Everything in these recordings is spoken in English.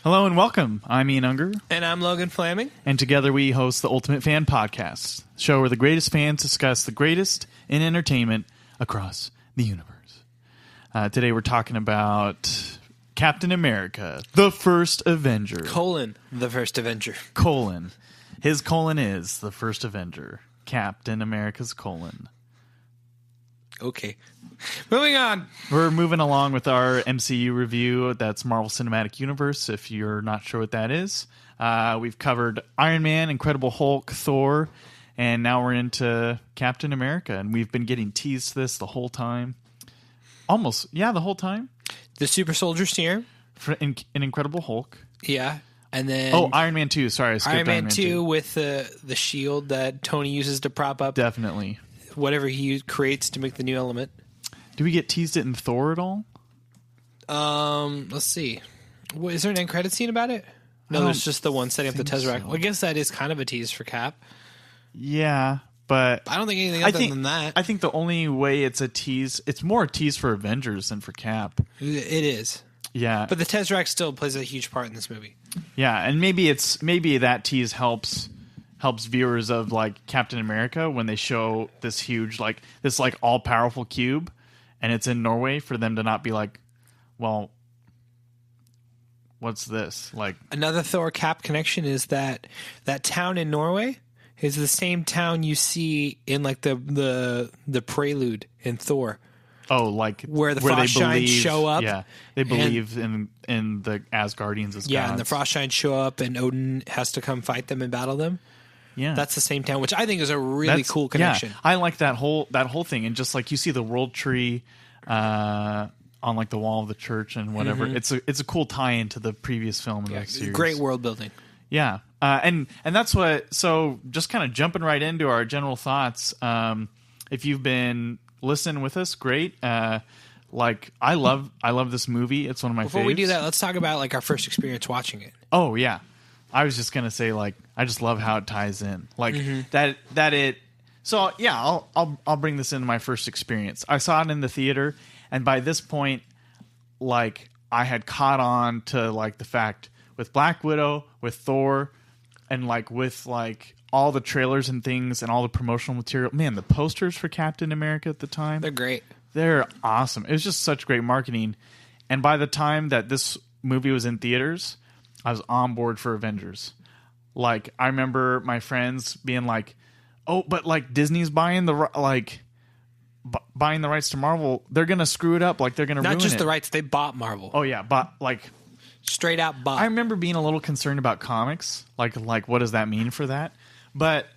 Hello and welcome. I'm Ian Unger. And I'm Logan Flaming. And together we host the Ultimate Fan Podcast, the show where the greatest fans discuss the greatest in entertainment across the universe. Today we're talking about Captain America, the First Avenger. The First Avenger. His colon is the First Avenger. Captain America's colon. Okay. Moving on. We're moving along with our MCU review. That's Marvel Cinematic Universe, if you're not sure what that is. We've covered Iron Man, Incredible Hulk, Thor, and now we're into Captain America. And we've been getting teased this the whole time. The whole time. The Super Soldier Serum. In Incredible Hulk. Yeah. And then... Iron Man 2. Sorry, I skipped Iron Man 2 with the shield that Tony uses to prop up. Definitely. Whatever he creates to make the new element. Do we get teased it in Thor at all? Let's see. Is there an end credit scene about it? No, there's just the one setting up the Tesseract. So. Well, I guess that is kind of a tease for Cap. Yeah, but... I don't think anything other than that. I think the only way it's a tease... It's more a tease for Avengers than for Cap. It is. Yeah. But the Tesseract still plays a huge part in this movie. Yeah, and maybe that tease helps viewers of like Captain America when they show this huge this all powerful cube and it's in Norway, for them to not be like, well, what's this? Like, another Thor Cap connection is that town in Norway is the same town you see in like the prelude in Thor. Oh, like where the Frostshine show up. Yeah, they believe in the Asgardians as gods. And the Frostshine show up, and Odin has to come fight them and battle them. Yeah, that's the same town, which I think is a really cool connection. Yeah, I like that whole thing, and just like you see the world tree on like the wall of the church and whatever. Mm-hmm. It's a cool tie-in to the previous film in the series. Great world building. Yeah, and that's what. So just kind of jumping right into our general thoughts. If you've been listening with us, great. I love this movie. It's one of my favorites. Before we do that, let's talk about like our first experience watching it. Oh yeah. I was just gonna say, like, I just love how it ties in, like that it. So yeah, I'll bring this into my first experience. I saw it in the theater, and by this point, like, I had caught on to like the fact with Black Widow, with Thor, and like with like all the trailers and things and all the promotional material. Man, the posters for Captain America at the time, they're great. They're awesome. It was just such great marketing, and by the time that this movie was in theaters, I was on board for Avengers. Like, I remember my friends being like, "Oh, but like Disney's buying the rights to Marvel. They're gonna screw it up. Like, they're gonna ruin it." Not just the rights; they bought Marvel. Oh yeah, straight out bought. I remember being a little concerned about comics. Like what does that mean for that? But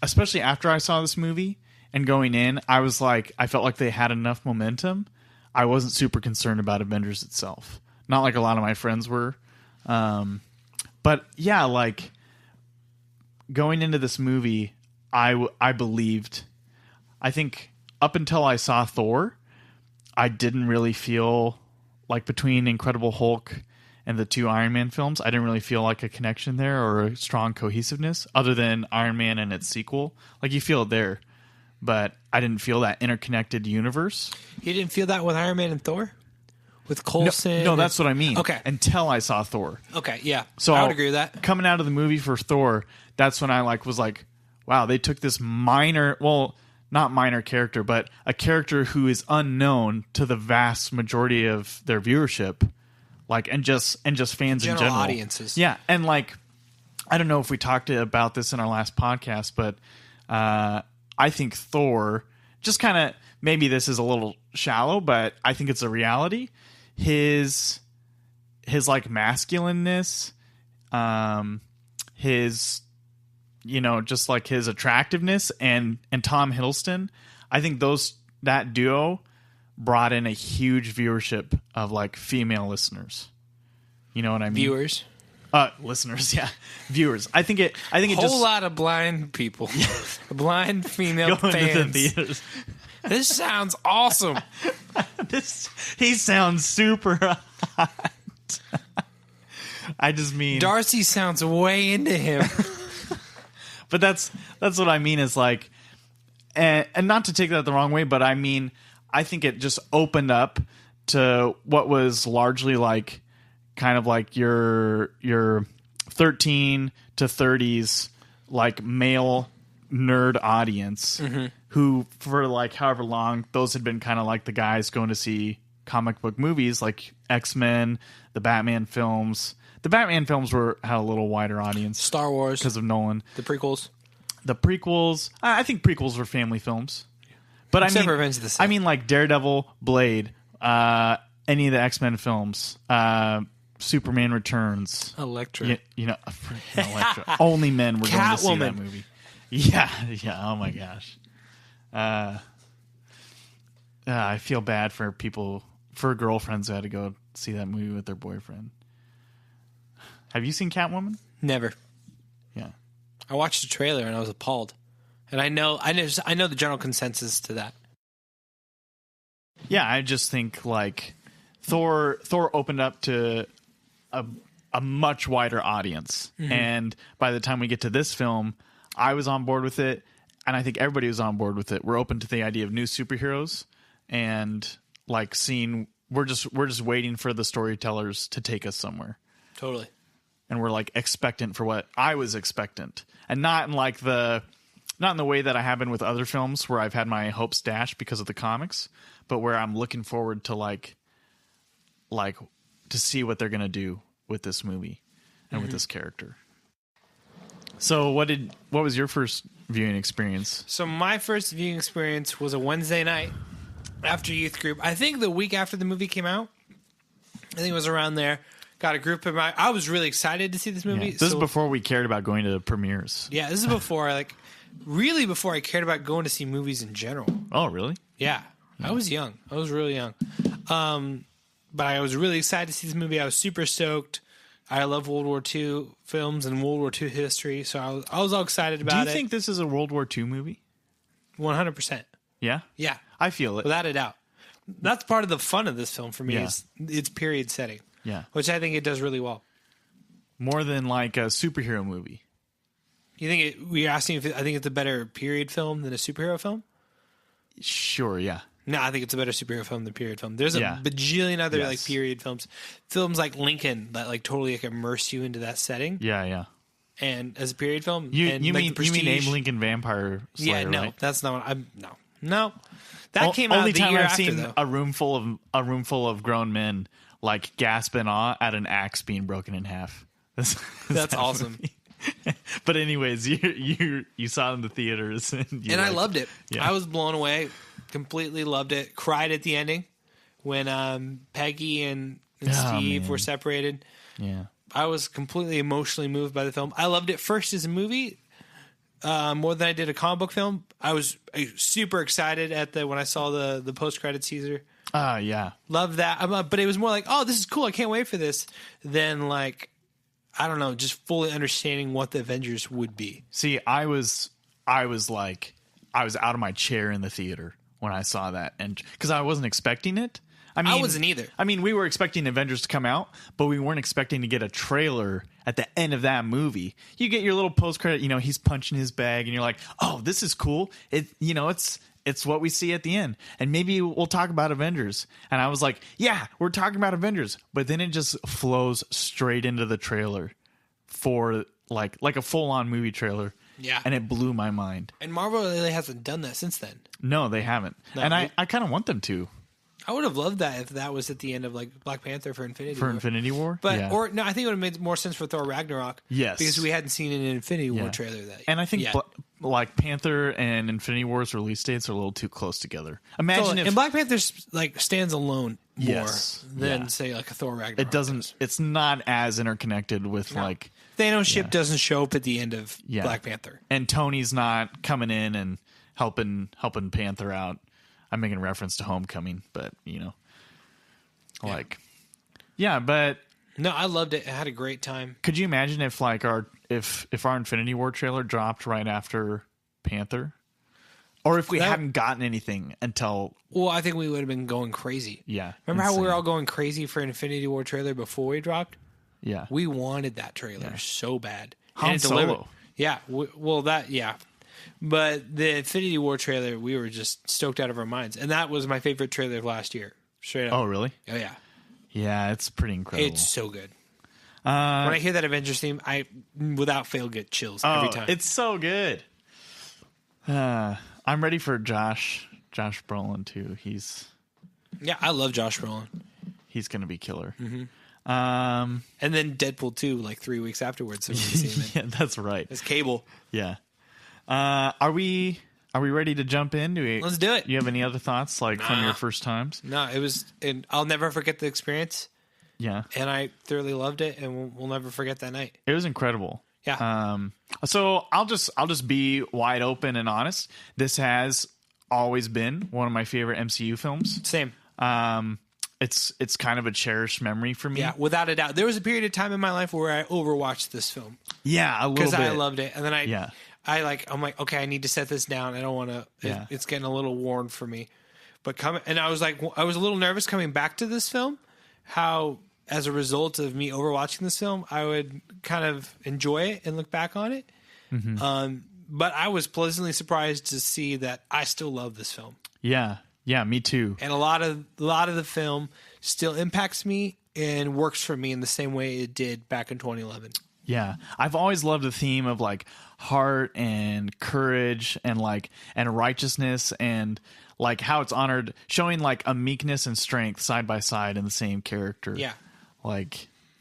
especially after I saw this movie and going in, I was like, I felt like they had enough momentum. I wasn't super concerned about Avengers itself. Not like a lot of my friends were. But yeah, like going into this movie, I believed. I think up until I saw Thor, I didn't really feel like, between Incredible Hulk and the two Iron Man films, I didn't really feel like a connection there or a strong cohesiveness other than Iron Man and its sequel. Like, you feel it there, but I didn't feel that interconnected universe. You didn't feel that with Iron Man and Thor? With Coulson? No, that's what I mean. Okay. Until I saw Thor. Okay, yeah. So I would agree with that. Coming out of the movie for Thor, that's when I was like, wow, they took this not minor character, but a character who is unknown to the vast majority of their viewership, and just fans in general. Audiences. Yeah, and like, I don't know if we talked about this in our last podcast, but I think Thor, just kind of, maybe this is a little shallow, but I think it's a reality. His like masculineness, his, just like his attractiveness and Tom Hiddleston, I think that duo brought in a huge viewership of like female listeners. You know what I mean? Viewers. Listeners, yeah. Viewers. I think it whole lot of blind people. Blind female going fans. to the theaters. This sounds awesome. He sounds super hot. I just mean, Darcy sounds way into him. But that's what I mean, is like, and not to take that the wrong way, but I mean, I think it just opened up to what was largely like kind of like your 13 to 30s like male nerd audience who for like however long those had been kind of like the guys going to see comic book movies like X-Men, the Batman films. The Batman films had a little wider audience. Star Wars because of Nolan. The prequels. I think prequels were family films. But Except for Revenge of the Sith. I mean like Daredevil, Blade, any of the X-Men films, Superman Returns, Electra. Electra. Only men were going to see that movie. Yeah. Oh my gosh. I feel bad for girlfriends who had to go see that movie with their boyfriend. Have you seen Catwoman? Never. Yeah. I watched the trailer and I was appalled. And I know the general consensus to that. Yeah, I just think like Thor opened up to a much wider audience. And by the time we get to this film, I was on board with it, and I think everybody was on board with it. We're open to the idea of new superheroes and like we're just waiting for the storytellers to take us somewhere. Totally. And we're like expectant for what I was expectant. And not in the way that I have been with other films where I've had my hopes dashed because of the comics, but where I'm looking forward to like to see what they're going to do with this movie and with this character. So what was your first viewing experience? So my first viewing experience was a Wednesday night after youth group. I think the week after the movie came out. I think it was around there. Got a group of I was really excited to see this movie. Yeah. This is before we cared about going to premieres. Yeah, this is before before I cared about going to see movies in general. Oh, really? Yeah. I was young. I was really young. But I was really excited to see this movie. I was super stoked. I love World War II films and World War II history, so I was all excited about it. Do you think this is a World War II movie? 100%. Yeah? Yeah. I feel it. Without a doubt. That's part of the fun of this film for me is its period setting. Yeah. Which I think it does really well. More than like a superhero movie. You think we're asking if I think it's a better period film than a superhero film? Sure, yeah. No, I think it's a better superhero film than period film. There's a bajillion other like period films like Lincoln that like totally like immerse you into that setting. Yeah. And as a period film, you like mean Abe Lincoln Vampire Slayer? Yeah, no, right? that's not what no. That came out only the time year I've after, seen though. a room full of grown men like gasp in awe at an axe being broken in half. That's awesome. But anyways, you saw it in the theaters and I loved it. Yeah. I was blown away. Completely loved it. Cried at the ending when Peggy and Steve were separated. Yeah. I was completely emotionally moved by the film. I loved it first as a movie more than I did a comic book film. I was super excited when I saw the post-credits teaser. Yeah. Loved that. But it was more like, oh, this is cool. I can't wait for this. Than like, I don't know, just fully understanding what the Avengers would be. See, I was out of my chair in the theater when I saw that, and because I wasn't expecting it. I wasn't either. I mean, we were expecting Avengers to come out, but we weren't expecting to get a trailer at the end of that movie. You get your little post credit, he's punching his bag, and you're like, "Oh, this is cool." It's what we see at the end, and maybe we'll talk about Avengers. And I was like, "Yeah, we're talking about Avengers," but then it just flows straight into the trailer for like a full on movie trailer. Yeah. And it blew my mind. And Marvel really hasn't done that since then. No, they haven't. No, and I kind of want them to. I would have loved that if that was at the end of like Black Panther for Infinity War. Infinity War? But yeah. or no, I think it would have made more sense for Thor Ragnarok. Yes. Because we hadn't seen an Infinity War trailer that. And I think like Panther and Infinity War's release dates are a little too close together. Imagine if and Black Panther like stands alone more than Yeah. say like a Thor Ragnarok. it doesn't it's not as interconnected with like Thanos' ship doesn't show up at the end of Black Panther. And Tony's not coming in and helping Panther out. I'm making a reference to Homecoming, but but no, I loved it. I had a great time. could you imagine if like our Infinity War trailer dropped right after Panther? Or if we hadn't gotten anything until... Well, I think we would have been going crazy. Yeah. Remember how we were all going crazy for an Infinity War trailer before we dropped? Yeah. We wanted that trailer so bad. Han Solo. Yeah. But the Infinity War trailer, we were just stoked out of our minds. And that was my favorite trailer of last year. Straight up. Oh, really? Oh, yeah. Yeah, it's pretty incredible. It's so good. When I hear that Avengers theme, I without fail get chills every time. It's so good. I'm ready for Josh Brolin too. Yeah, I love Josh Brolin. He's gonna be killer. Mm-hmm. And then Deadpool 2, like 3 weeks afterwards. So we can see him in. Yeah, that's right. It's Cable. Yeah. Are we ready to jump in? Let's do it. Do you have any other thoughts from your first times? No, it was, and I'll never forget the experience. Yeah. And I thoroughly loved it, and we'll never forget that night. It was incredible. Yeah. So I'll just be wide open and honest. This has always been one of my favorite MCU films. Same. It's kind of a cherished memory for me. Yeah, without a doubt. There was a period of time in my life where I overwatched this film. Yeah, a little bit. Because I loved it. And then I'm like, okay, I need to set this down. I don't want to, it's getting a little worn for me. But I was a little nervous coming back to this film, how as a result of me overwatching this film, I would kind of enjoy it and look back on it. Mm-hmm. But I was pleasantly surprised to see that I still love this film. Yeah. Yeah, me too. And a lot of the film still impacts me and works for me in the same way it did back in 2011. Yeah. I've always loved the theme of heart and courage and righteousness and how it's honored, showing a meekness and strength side by side in the same character. Yeah.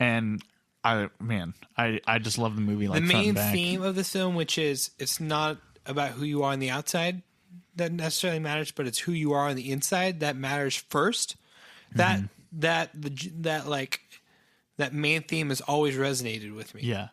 And I just love the movie. The main theme of the film, which is it's not about who you are on the outside that necessarily matters, but it's who you are on the inside that matters first. That main theme has always resonated with me. Yeah.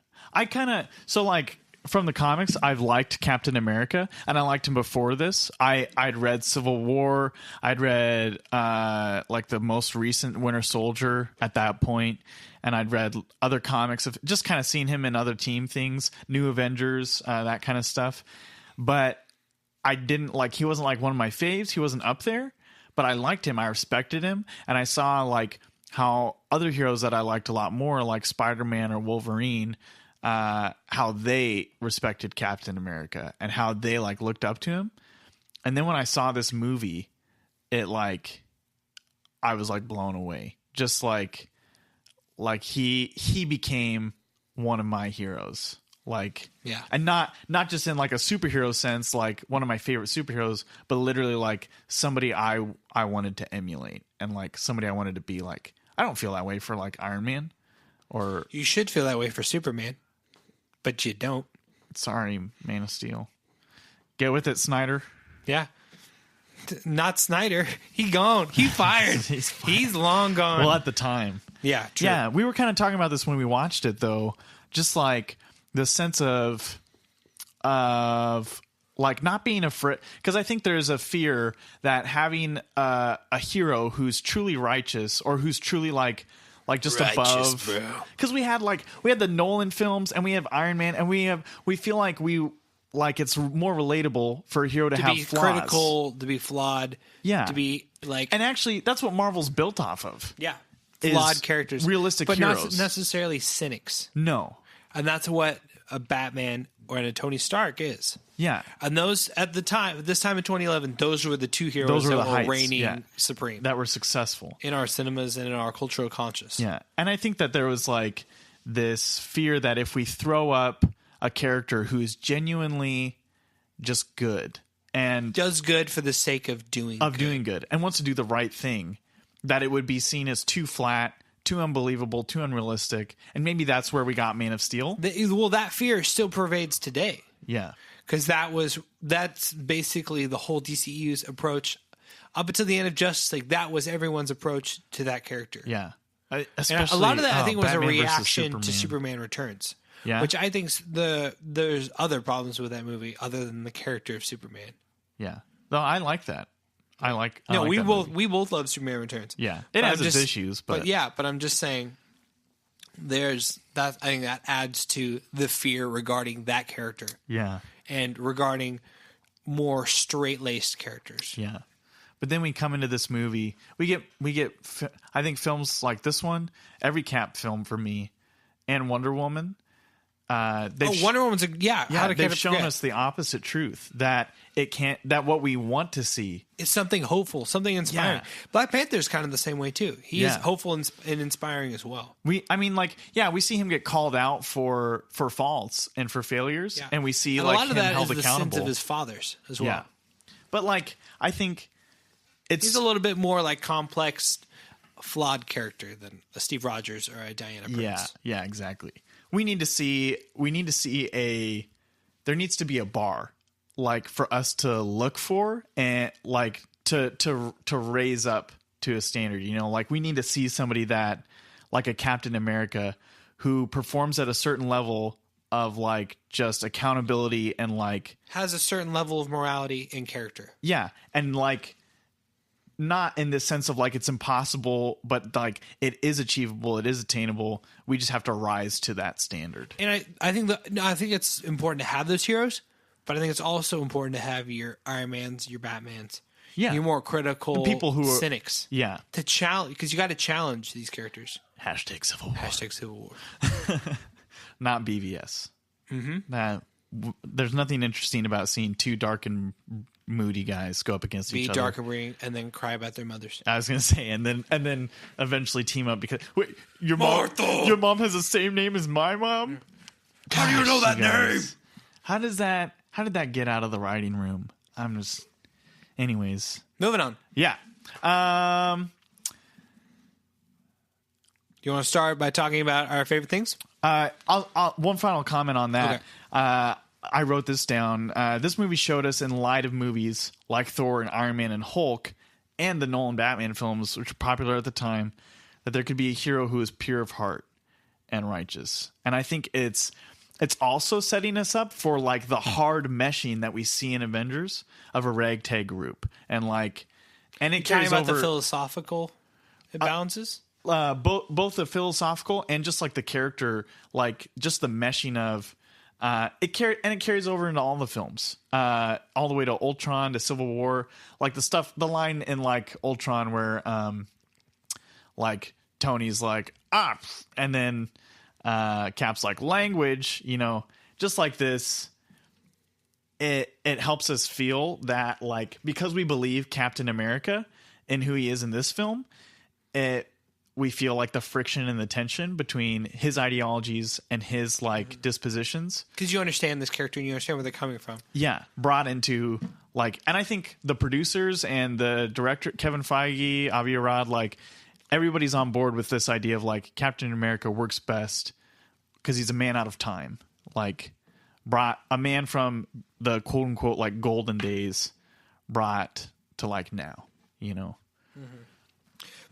From the comics, I've liked Captain America, and I liked him before this. I'd read Civil War. I'd read the most recent Winter Soldier at that point, and I'd read other comics of just kind of seen him in other team things, New Avengers, that kind of stuff. But I didn't he wasn't one of my faves. He wasn't up there, but I liked him. I respected him, and I saw how other heroes that I liked a lot more, like Spider-Man or Wolverine, how they respected Captain America and how they looked up to him. And then when I saw this movie, it I was blown away. Just he became one of my heroes. Yeah. And not just in a superhero sense, one of my favorite superheroes, but literally somebody I wanted to emulate and somebody I wanted to be like. I don't feel that way for Iron Man, or you should feel that way for Superman, but you don't. Sorry, Man of Steel. Get with it, Snyder. Yeah. Not Snyder. He gone. He fired. He's long gone. Well, at the time. Yeah, true. Yeah, we were kind of talking about this when we watched it, though. Just the sense of not being afraid, because I think there's a fear that having a hero who's truly righteous or who's truly just righteous, above, because we had the Nolan films and we have Iron Man and we feel it's more relatable for a hero to have be flaws. Critical, to be flawed, to be and actually that's what Marvel's built off of. Yeah, flawed characters, realistic but heroes, not necessarily cynics. No, and that's what a Batman or a Tony Stark is. Yeah. And those at this time in 2011, those were the two heroes that were reigning supreme. That were successful. In our cinemas and in our cultural conscious. Yeah. And I think that there was this fear that if we throw up a character who is genuinely just good and does good for the sake of doing good and wants to do the right thing, that it would be seen as too flat, too unbelievable, too unrealistic. And maybe that's where we got Man of Steel. That fear still pervades today. Yeah. Because that's basically the whole DCEU's approach up until the end of Justice League. That was everyone's approach to that character. Yeah. Especially, a lot of that, I think, was Batman a reaction to Superman Returns. Yeah. Which I think there's other problems with that movie other than the character of Superman. Yeah. No, I like that. We both love Superman Returns. Yeah. It has its issues, but I'm just saying there's that. I think that adds to the fear regarding that character. Yeah. And regarding more straight-laced characters. Yeah. But then we come into this movie, we get I think films like this one, every Cap film for me, and Wonder Woman, Wonder Woman's how they've shown us the opposite truth, that it can't, that what we want to see is something hopeful, something inspiring. Black Panther's kind of the same way too. He is hopeful and inspiring as well. We see him get called out for faults and for failures, and we see and like a lot of him that held is accountable. the sins of his fathers as well. But like, I think he's a little bit more like complex, flawed character than a Steve Rogers or a Diana Prince. Yeah, exactly. There needs to be a bar, like, for us to look for and like to raise up to a standard, you know, like we need to see somebody that, like a Captain America, who performs at a certain level of like just accountability and like has a certain level of morality and character. Yeah. And like, not in the sense of like it's impossible, but like it is achievable, it is attainable. We just have to rise to that standard. And I think it's important to have those heroes, but I think it's also important to have your Iron Mans, your Batmans, your more critical the people who are cynics. Yeah, to challenge, because you got to challenge these characters. Hashtag Civil War. Hashtag Civil War. Not BVS. There's nothing interesting about seeing two dark and moody guys go up against each other. Be dark and brooding, and then cry about their mothers. I was gonna say, and then eventually team up because wait, your mom has the same name as my mom. Gosh, how do you know that name? How did that get out of the writing room? Anyways, moving on. Yeah. You want to start by talking about our favorite things? I'll one final comment on that. Okay. I wrote this down. This movie showed us, in light of movies like Thor and Iron Man and Hulk and the Nolan Batman films, which were popular at the time, that there could be a hero who is pure of heart and righteous. And I think it's also setting us up for like the hard meshing that we see in Avengers of a ragtag group. And like, and it carries over the philosophical balances. Both the philosophical and just like the character, like just the meshing of it carries over into all the films, all the way to Ultron, to Civil War, like the line in like Ultron where like Tony's like and then Cap's like language, you know, just like this. It helps us feel that, like, because we believe Captain America and who he is in this film, we feel like the friction and the tension between his ideologies and his like dispositions. Because you understand this character and you understand where they're coming from. Yeah. Brought into like, and I think the producers and the director, Kevin Feige, Avi Arad, like everybody's on board with this idea of like Captain America works best because he's a man out of time. Like brought a man from the quote unquote like golden days brought to like now, you know? Mm-hmm.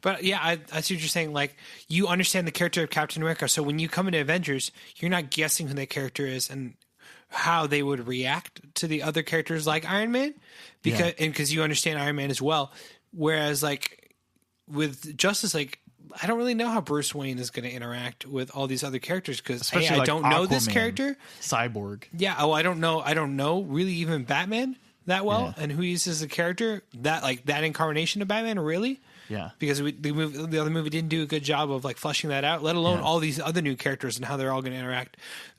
But yeah, I see what you're saying. Like, you understand the character of Captain America, so when you come into Avengers, you're not guessing who that character is and how they would react to the other characters like Iron Man, because you understand Iron Man as well. Whereas, like with Justice League, I don't really know how Bruce Wayne is going to interact with all these other characters because I don't know this character, Cyborg. Yeah, I don't know really even Batman that well, and who he is as a character, that incarnation of Batman, really. Yeah, because the other movie didn't do a good job of like fleshing that out, let alone all these other new characters and how they're all going to interact.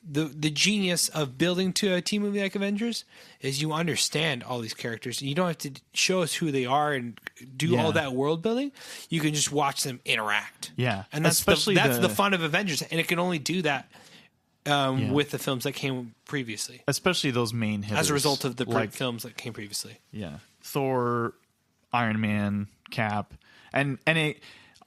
The genius of building to a team movie like Avengers is you understand all these characters and you don't have to show us who they are and do all that world building. You can just watch them interact. Yeah, and that's the fun of Avengers, and it can only do that with the films that came previously, especially those main hitters as a result of the films that came previously. Yeah, Thor, Iron Man, Cap. And it,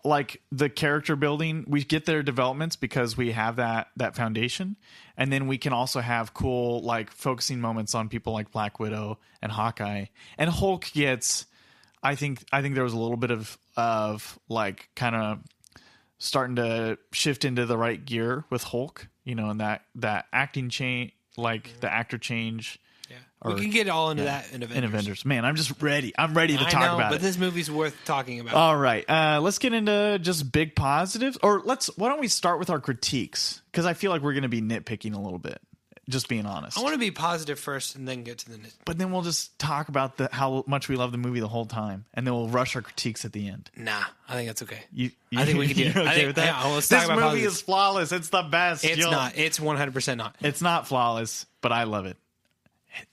like the character building, we get their developments because we have that foundation, and then we can also have cool like focusing moments on people like Black Widow and Hawkeye. And Hulk gets, I think there was a little bit of like kind of starting to shift into the right gear with Hulk, you know, and that acting change, like the actor change. We can get all into that in Avengers. Man, I'm just ready. I'm ready to talk about it. But this movie's worth talking about. All right. Let's get into just big positives. Or why don't we start with our critiques? Because I feel like we're going to be nitpicking a little bit. Just being honest. I want to be positive first and then get to the But then we'll just talk about how much we love the movie the whole time, and then we'll rush our critiques at the end. Nah, I think that's okay. I think we can do it. Okay with that? Yeah, let's this talk about movie positives. is flawless. It's the best. It's not. It's 100% not. It's not flawless, but I love it.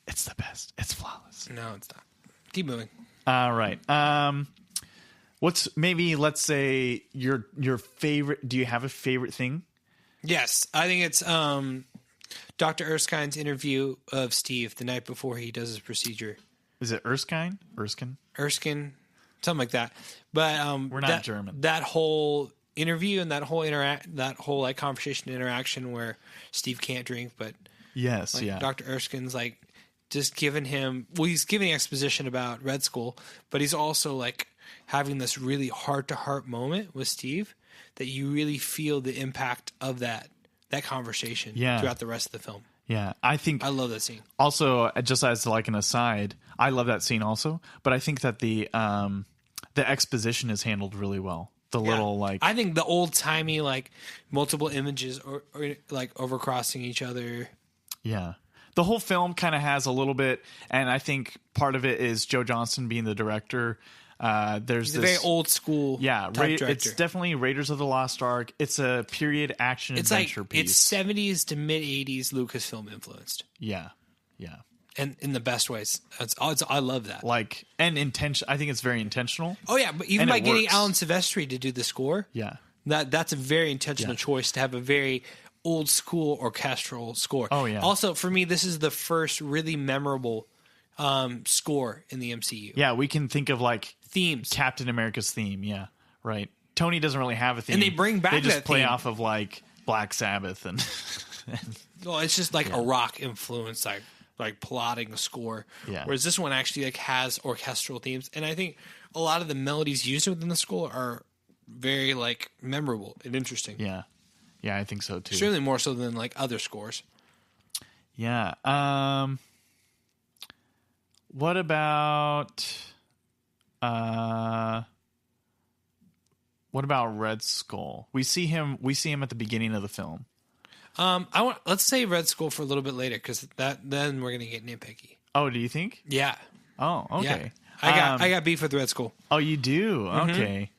It's the best. It's flawless. No, it's not. Keep moving. All right. Let's say your favorite. Do you have a favorite thing? Yes, I think it's Dr. Erskine's interview of Steve the night before he does his procedure. Is it Erskine? Erskine, something like that. But we're not German. That whole interview and that whole like conversation interaction where Steve can't drink, but yes, Dr. Erskine's like just giving him. Well, he's giving exposition about Red Skull, but he's also like having this really heart-to-heart moment with Steve that you really feel the impact of that conversation throughout the rest of the film. Yeah, I love that scene. Also, just as like an aside, I love that scene also, but I think that the exposition is handled really well. Little like I think the old-timey like multiple images or like overcrossing each other. Yeah. The whole film kind of has a little bit, and I think part of it is Joe Johnston being the director. He's a very old school type director. It's definitely Raiders of the Lost Ark. It's a period action adventure piece. It's 70s to mid 80s Lucasfilm influenced. Yeah. And in the best ways. I love that. Like, and intention. I think it's very intentional. Oh yeah, but even by getting Alan Silvestri to do the score, that's a very intentional choice to have a very old school orchestral score. Oh yeah. Also, for me, this is the first really memorable score in the MCU. Yeah, we can think of like themes. Captain America's theme. Yeah, right. Tony doesn't really have a theme, and they bring back. They just play theme. off of like Black Sabbath and. Well, it's just like a rock influence, like plotting a score. Yeah. Whereas this one actually like has orchestral themes, and I think a lot of the melodies used within the score are very like memorable and interesting. Yeah, I think so too. Certainly more so than like other scores. Yeah. What about Red Skull? We see him at the beginning of the film. Let's say Red Skull for a little bit later because then we're gonna get nitpicky. Oh, do you think? Yeah. Oh, okay. Yeah. I got beef with Red Skull. Oh, you do? Mm-hmm. Okay.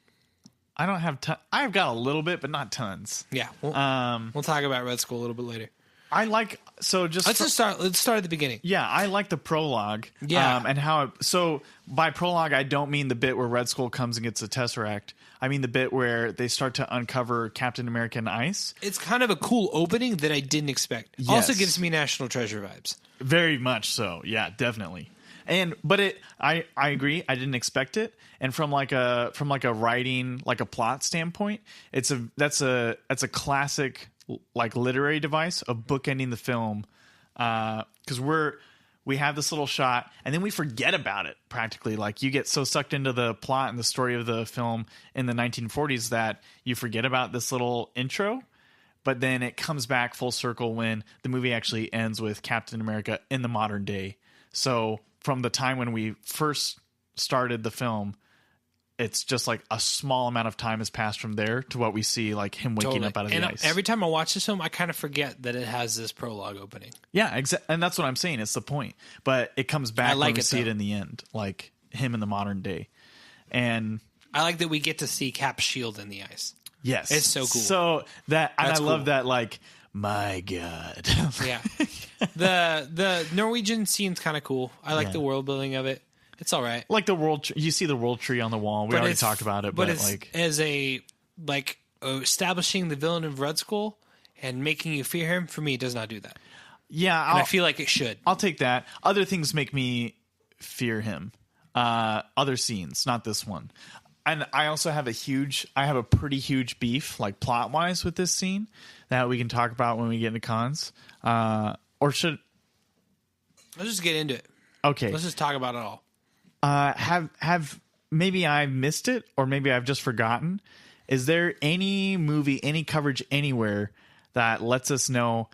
I don't have I've got a little bit, but not tons. Yeah. We'll talk about Red Skull a little bit later. Let's start at the beginning. Yeah, I like the prologue. Yeah. And how so by prologue I don't mean the bit where Red Skull comes and gets the Tesseract. I mean the bit where they start to uncover Captain America and Ice. It's kind of a cool opening that I didn't expect. Yes. Also gives me National Treasure vibes. Very much so. Yeah, definitely. I agree. I didn't expect it. And from like a writing, like a plot standpoint, that's a classic like literary device of bookending the film. Because we have this little shot and then we forget about it practically. Like you get so sucked into the plot and the story of the film in the 1940s that you forget about this little intro. But then it comes back full circle when the movie actually ends with Captain America in the modern day. So from the time when we first started the film, it's just like a small amount of time has passed from there to what we see, like him waking up out of the ice. Every time I watch this film, I kind of forget that it has this prologue opening. Yeah, and that's what I'm saying. It's the point. But it comes back when we see it in the end, like him in the modern day. And I like that we get to see Cap's shield in the ice. Yes. It's so cool. So I love that, like, my God. Yeah. The Norwegian scene's kind of cool. I like the world building of it. It's all right. Like the world, you see the world tree on the wall. We already talked about it, but it's, like as a establishing the villain of Red Skull and making you fear him, for me, it does not do that. Yeah, I feel like it should. I'll take that. Other things make me fear him. Other scenes, not this one. And I also have a pretty huge beef, like plot wise, with this scene that we can talk about when we get into cons. Let's just get into it. Okay, let's just talk about it all. Have maybe I missed it, or maybe I've just forgotten. Is there any movie, any coverage anywhere that lets us know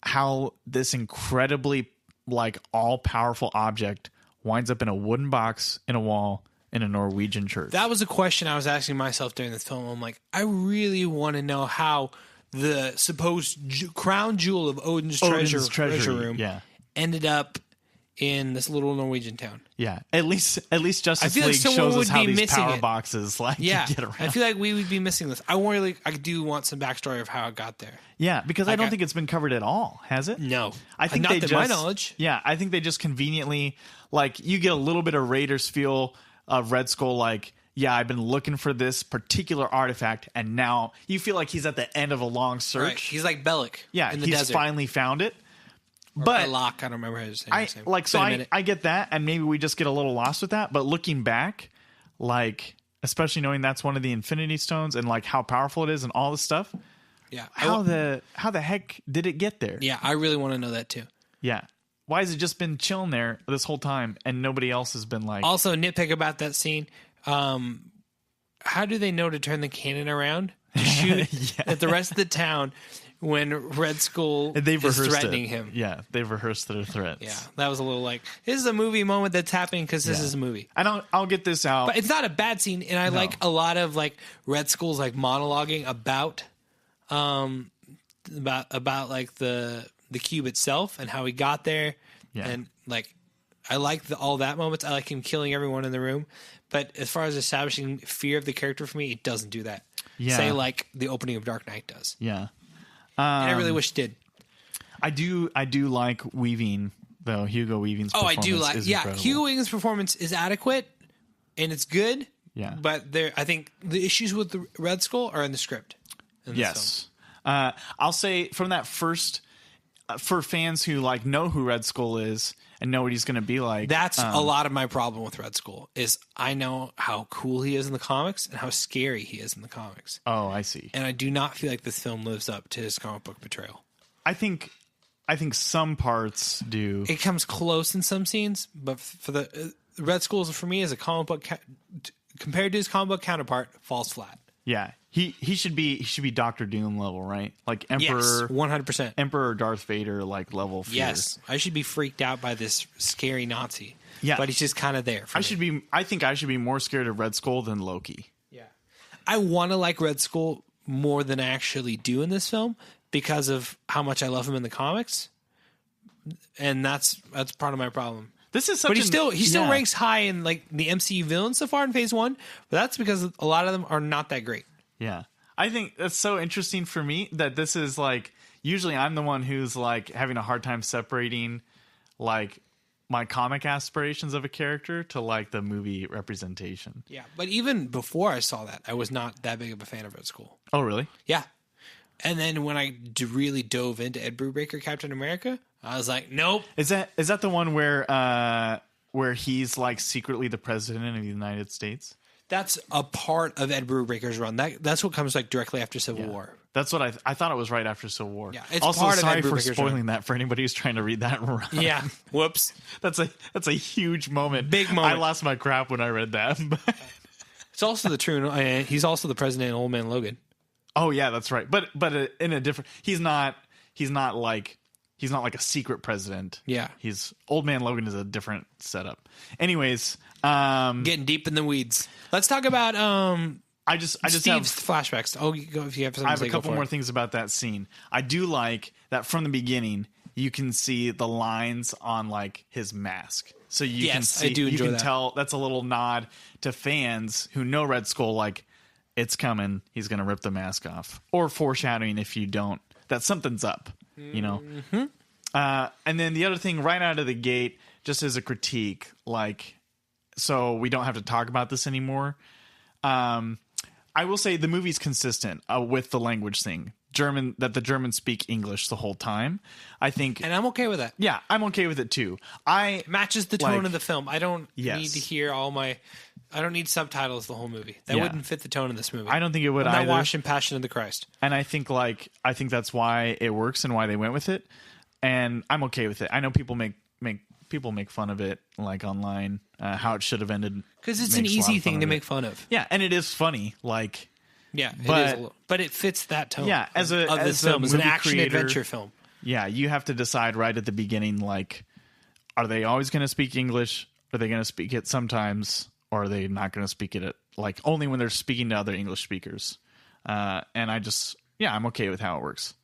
how this incredibly like all powerful object winds up in a wooden box in a wall in a Norwegian church? That was a question I was asking myself during this film. I'm like, I really want to know how the supposed crown jewel of Odin's treasure room ended up in this little Norwegian town. Yeah, at least Justice like League shows us how these power it. boxes get around. I feel like we would be missing this. I do want some backstory of how it got there. Yeah, because I don't think it's been covered at all, has it? No, I think not to my knowledge. Yeah, I think they just conveniently you get a little bit of Raiders feel of Red Skull. I've been looking for this particular artifact, and now you feel like he's at the end of a long search. Right. He's like Bellic. Yeah, in the he's desert. finally found it. Or but Belloc, I don't remember how to say his name. I get that, and maybe we just get a little lost with that. But looking back, especially knowing that's one of the Infinity Stones and how powerful it is and all this stuff. Yeah, how the heck did it get there? Yeah, I really want to know that too. Yeah. Why has it just been chilling there this whole time and nobody else has been Also, nitpick about that scene. How do they know to turn the cannon around to shoot at the rest of the town when Red Skull is threatening him? Yeah, they've rehearsed their threats. Yeah, that was a little this is a movie moment that's happening because this is a movie. I'll get this out. But it's not a bad scene, and I like a lot of Red Skull's monologuing about the cube itself and how he got there. Yeah. And I like all that moments. I like him killing everyone in the room. But as far as establishing fear of the character for me, it doesn't do that. Yeah. Say the opening of Dark Knight does. Yeah. And I really wish it did. I do like Weaving though. Hugo Weaving's performance I do like is incredible. Hugo Weaving's performance is adequate and it's good. Yeah. But I think the issues with the Red Skull are in the script. Yes. I'll say from that first for fans who know who Red Skull is and know what he's going to be like. That's a lot of my problem with Red Skull is I know how cool he is in the comics and how scary he is in the comics. Oh, I see. And I do not feel like this film lives up to his comic book portrayal. I think some parts do. It comes close in some scenes, but for the Red Skull for me as a comic book compared to his comic book counterpart falls flat. Yeah. He should be Doctor Doom level, right? Emperor, yes, 100%. Emperor Darth Vader level fear. Yes, I should be freaked out by this scary Nazi. Yeah, but he's just kind of there. I think I should be more scared of Red Skull than Loki. Yeah, I want to like Red Skull more than I actually do in this film because of how much I love him in the comics, and that's part of my problem. This is but he still ranks high in the MCU villains so far in Phase 1, but that's because a lot of them are not that great. Yeah. I think that's so interesting for me that this is usually I'm the one who's having a hard time separating my comic aspirations of a character to the movie representation. Yeah. But even before I saw that, I was not that big of a fan of Red Skull. Oh, really? Yeah. And then when I really dove into Ed Brubaker Captain America, I was like, nope. Is that the one where he's secretly the president of the United States? That's a part of Ed Brubaker's run. That's what comes directly after Civil War. That's what I thought it was right after Civil War. Yeah, it's also, part sorry of Ed for Brubaker's spoiling that for anybody who's trying to read that run. Yeah, whoops. That's a huge moment. Big moment. I lost my crap when I read that. It's also the true. He's also the president in Old Man Logan. Oh yeah, that's right. But in a different. He's not like a secret president. Yeah, Old Man Logan is a different setup. Anyways. Getting deep in the weeds. Let's talk about I just Steve's have flashbacks. Oh, you go if you have something. I have a couple more things about that scene. I do like that from the beginning you can see the lines on his mask. So you can see, I do enjoy that. Tell that's a little nod to fans who know Red Skull it's coming, he's going to rip the mask off. Or foreshadowing if you don't that something's up, you know. Mm-hmm. And then the other thing right out of the gate just as a critique so we don't have to talk about this anymore. I will say the movie's consistent with the language thing. That the Germans speak English the whole time. I think, and I'm okay with that. Yeah, I'm okay with it too. It matches the tone of the film. I don't need to hear I don't need subtitles the whole movie. That wouldn't fit the tone of this movie. I don't think it would either. either. Watching Passion of the Christ, and I think that's why it works and why they went with it. And I'm okay with it. I know people make fun of it online, how it should have ended because it's an easy thing to make fun of. Yeah, and it is funny. Yeah, it is but it fits that tone. Yeah, as an action adventure film. Yeah, you have to decide right at the beginning, are they always going to speak English? Are they going to speak it sometimes? Or are they not going to speak it only when they're speaking to other English speakers? And I just Yeah, I'm okay with how it works.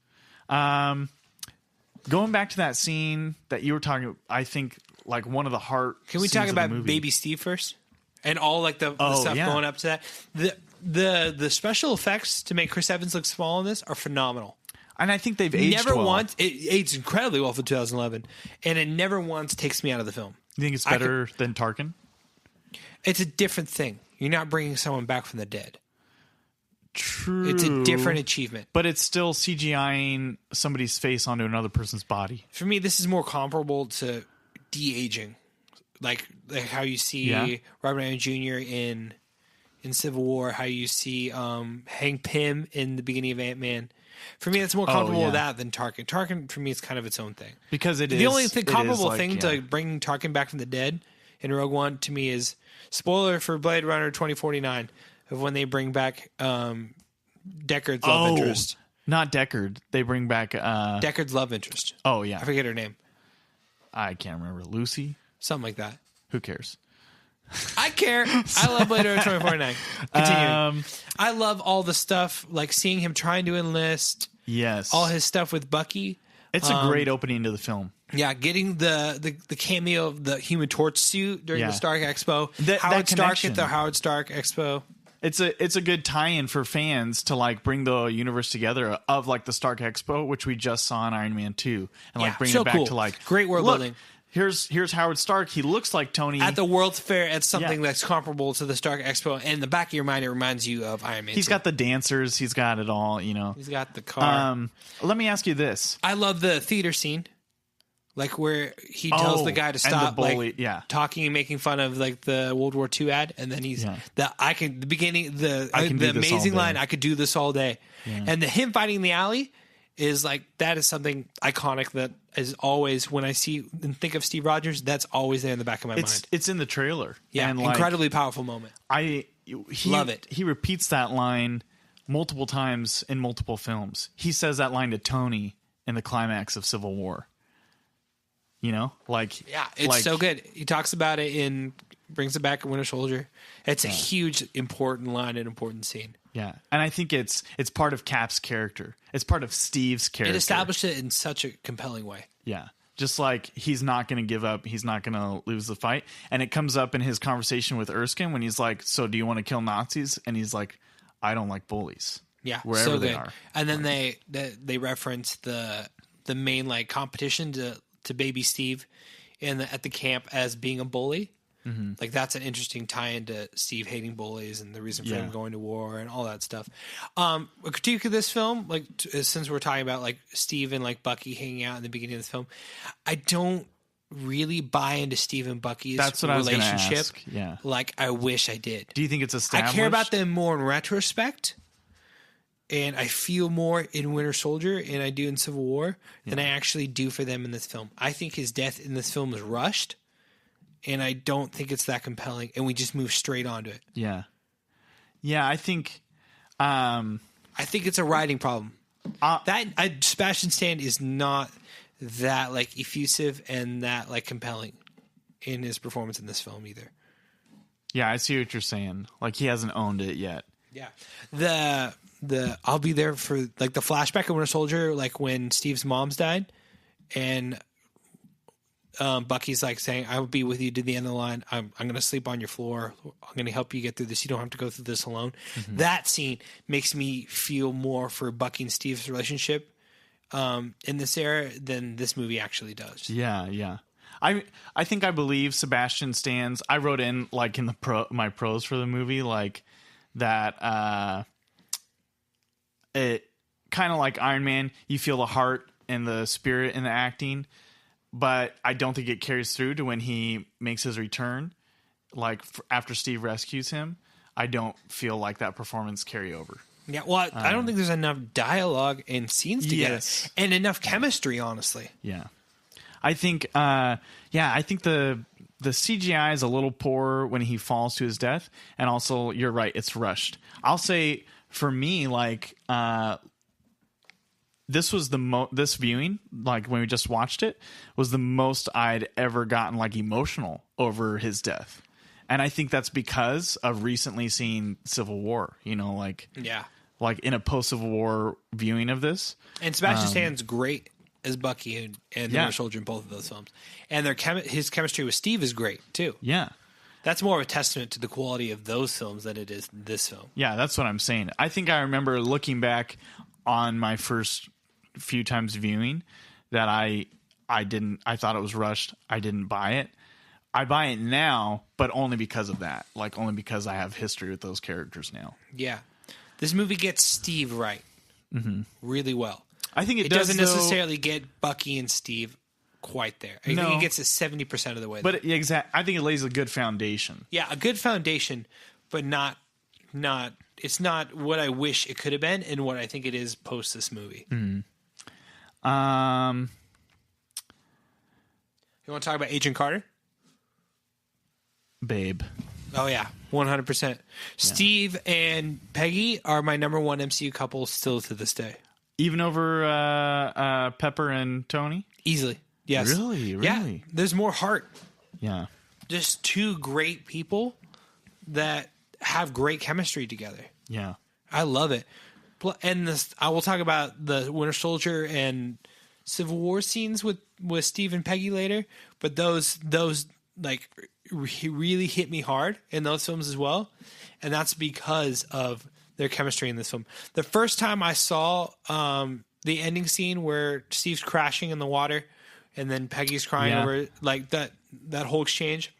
Going back to that scene that you were talking, I think like one of the heart. Can we scenes talk of the about movie. Baby Steve first, and all like the stuff going up to that? The special effects to make Chris Evans look small in this are phenomenal. And I think they've aged never well. once it aged incredibly well for 2011, and it never once takes me out of the film. You think it's better than Tarkin? It's a different thing. You're not bringing someone back from the dead. True. It's a different achievement. But it's still CGIing somebody's face onto another person's body. For me, this is more comparable to de-aging. Like how you see Robert Downey Jr. in Civil War, how you see Hank Pym in the beginning of Ant-Man. For me, it's more comparable with that than Tarkin. Tarkin, for me, is kind of its own thing. Because it is. The only comparable thing to bringing Tarkin back from the dead in Rogue One, to me, is, spoiler for Blade Runner 2049, of when they bring back Deckard's love interest. Not Deckard. They bring back... Deckard's love interest. Oh, yeah. I forget her name. I can't remember. Lucy? Something like that. Who cares? I care. I love Blade Runner 2049. Continuing. I love all the stuff, like seeing him trying to enlist. Yes. All his stuff with Bucky. It's a great opening to the film. Yeah, getting the cameo of the Human Torch suit during the Stark Expo. Howard Stark at the Howard Stark Expo. It's a good tie-in for fans to like bring the universe together of like the Stark Expo, which we just saw in Iron Man 2, and like bring it back to like great world building. Here's Howard Stark. He looks like Tony at the World's Fair. It's something that's comparable to the Stark Expo. In the back of your mind, it reminds you of Iron Man. He's got the dancers. He's got it all. You know. He's got the car. Let me ask you this. I love the theater scene, like where he tells the guy to stop, talking and making fun of like the World War II ad, and then he's the amazing line. I could do this all day, and him fighting in the alley is like that is something iconic that is always when I see and think of Steve Rogers, that's always there in the back of my mind. It's in the trailer. Yeah, and incredibly powerful moment. Love it. He repeats that line multiple times in multiple films. He says that line to Tony in the climax of Civil War. You know, it's so good. He talks about it brings it back in Winter Soldier. It's a huge, important line and important scene. Yeah, and I think it's part of Cap's character. It's part of Steve's character. It established it in such a compelling way. Yeah, just like he's not going to give up. He's not going to lose the fight. And it comes up in his conversation with Erskine when he's like, "So do you want to kill Nazis?" And he's like, "I don't like bullies." Yeah, wherever they are. And then they reference the main like competition to baby Steve at the camp as being a bully. Mm-hmm. Like that's an interesting tie into Steve hating bullies and the reason for him going to war and all that stuff. A critique of this film, like since we're talking about like Steve and like Bucky hanging out in the beginning of this film, I don't really buy into Steve and Bucky's relationship. Ask. Yeah, like I wish I did. Do you think it's established? I care about them more in retrospect, and I feel more in Winter Soldier and I do in Civil War than I actually do for them in this film. I think his death in this film is rushed. And I don't think it's that compelling, and we just move straight onto it. Yeah, I think it's a writing problem. Sebastian Stan is not that like effusive and that like compelling in his performance in this film either. Yeah, I see what you're saying. Like he hasn't owned it yet. Yeah, the I'll be there for like the flashback of Winter Soldier, like when Steve's mom's died, and. Bucky's like saying, "I will be with you to the end of the line. I'm going to sleep on your floor. I'm going to help you get through this. You don't have to go through this alone." Mm-hmm. That scene makes me feel more for Bucky and Steve's relationship in this era than this movie actually does. Yeah. I think I believe Sebastian Stan's. I wrote in like in my pros for the movie like that. It kind of like Iron Man. You feel the heart and the spirit in the acting. But I don't think it carries through to when he makes his return. Like after Steve rescues him, I don't feel like that performance carry over. Yeah, well, I don't think there's enough dialogue and scenes together and enough chemistry, honestly. Yeah, I think. I think the CGI is a little poor when he falls to his death, and also you're right, it's rushed. I'll say for me, like. This was this viewing, like when we just watched it, was the most I'd ever gotten like emotional over his death. And I think that's because of recently seeing Civil War, you know, like like in a post-Civil War viewing of this. And Sebastian Stan's great as Bucky and the Winter Soldier in both of those films. And his chemistry with Steve is great, too. Yeah. That's more of a testament to the quality of those films than it is this film. Yeah, that's what I'm saying. I think I remember looking back on my first few times viewing that I thought it was rushed. I didn't buy it. I buy it now, but only because of that. Like, only because I have history with those characters now. Yeah. This movie gets Steve right really well. I think it doesn't necessarily get Bucky and Steve quite there. I think it gets it 70% of the way there. But I think it lays a good foundation. Yeah, a good foundation, but not it's not what I wish it could have been and what I think it is post this movie. Mm-hmm. You want to talk about Agent Carter? Babe. Oh, yeah. 100%. Steve and Peggy are my number one MCU couple still to this day. Even over Pepper and Tony? Easily. Yes. Really? Yeah. There's more heart. Yeah. Just two great people that have great chemistry together. Yeah. I love it. And I will talk about the Winter Soldier and Civil War scenes with Steve and Peggy later, but those like really hit me hard in those films as well, and that's because of their chemistry in this film. The first time I saw the ending scene where Steve's crashing in the water and then Peggy's crying over like that whole exchange,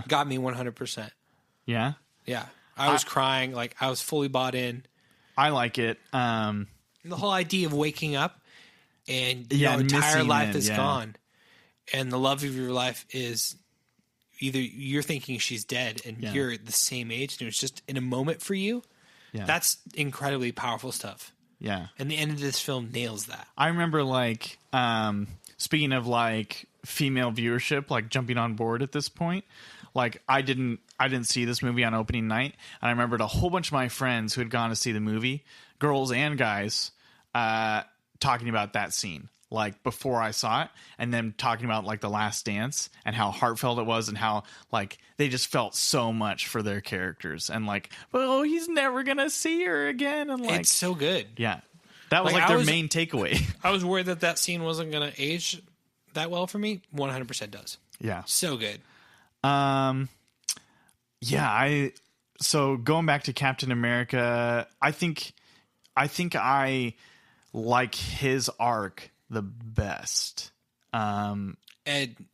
got me 100%. Yeah. Yeah. I was crying, like I was fully bought in. I like it. The whole idea of waking up and your entire life is gone, and the love of your life is either you're thinking she's dead and you're at the same age and it was just in a moment for you. Yeah. That's incredibly powerful stuff. Yeah. And the end of this film nails that. I remember like speaking of like female viewership, like jumping on board at this point, like I didn't see this movie on opening night, and I remembered a whole bunch of my friends who had gone to see the movie, girls and guys, talking about that scene like before I saw it, and then talking about like the last dance and how heartfelt it was and how like they just felt so much for their characters and like, well, he's never gonna see her again, and like it's so good. Yeah, that was like their main takeaway. I was worried that scene wasn't gonna age that well for me. 100% does. Yeah, so good. So going back to Captain America, I think I like his arc the best. And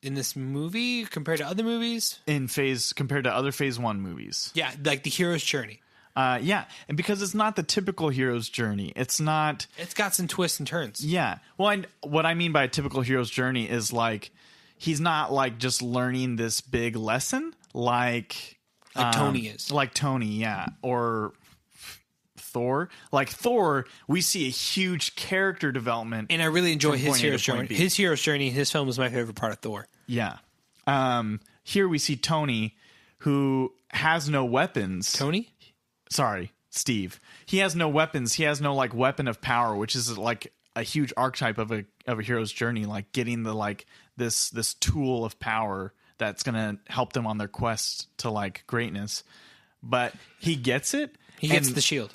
in this movie compared to other movies? Compared to other Phase 1 movies. Yeah, like the hero's journey. Yeah, and because it's not the typical hero's journey. It's got some twists and turns. Yeah. Well, what I mean by a typical hero's journey is like he's not like just learning this big lesson like Tony is. Like Tony, yeah. Or Thor. Like Thor, we see a huge character development. And I really enjoy his hero's journey. His hero's journey, his film is my favorite part of Thor. Yeah. Here we see Tony, who has no weapons. Tony? Sorry, Steve. He has no weapons. He has no like weapon of power, which is like a huge archetype of a hero's journey, like getting the like this tool of power that's going to help them on their quest to like greatness. But he gets it. He gets the shield.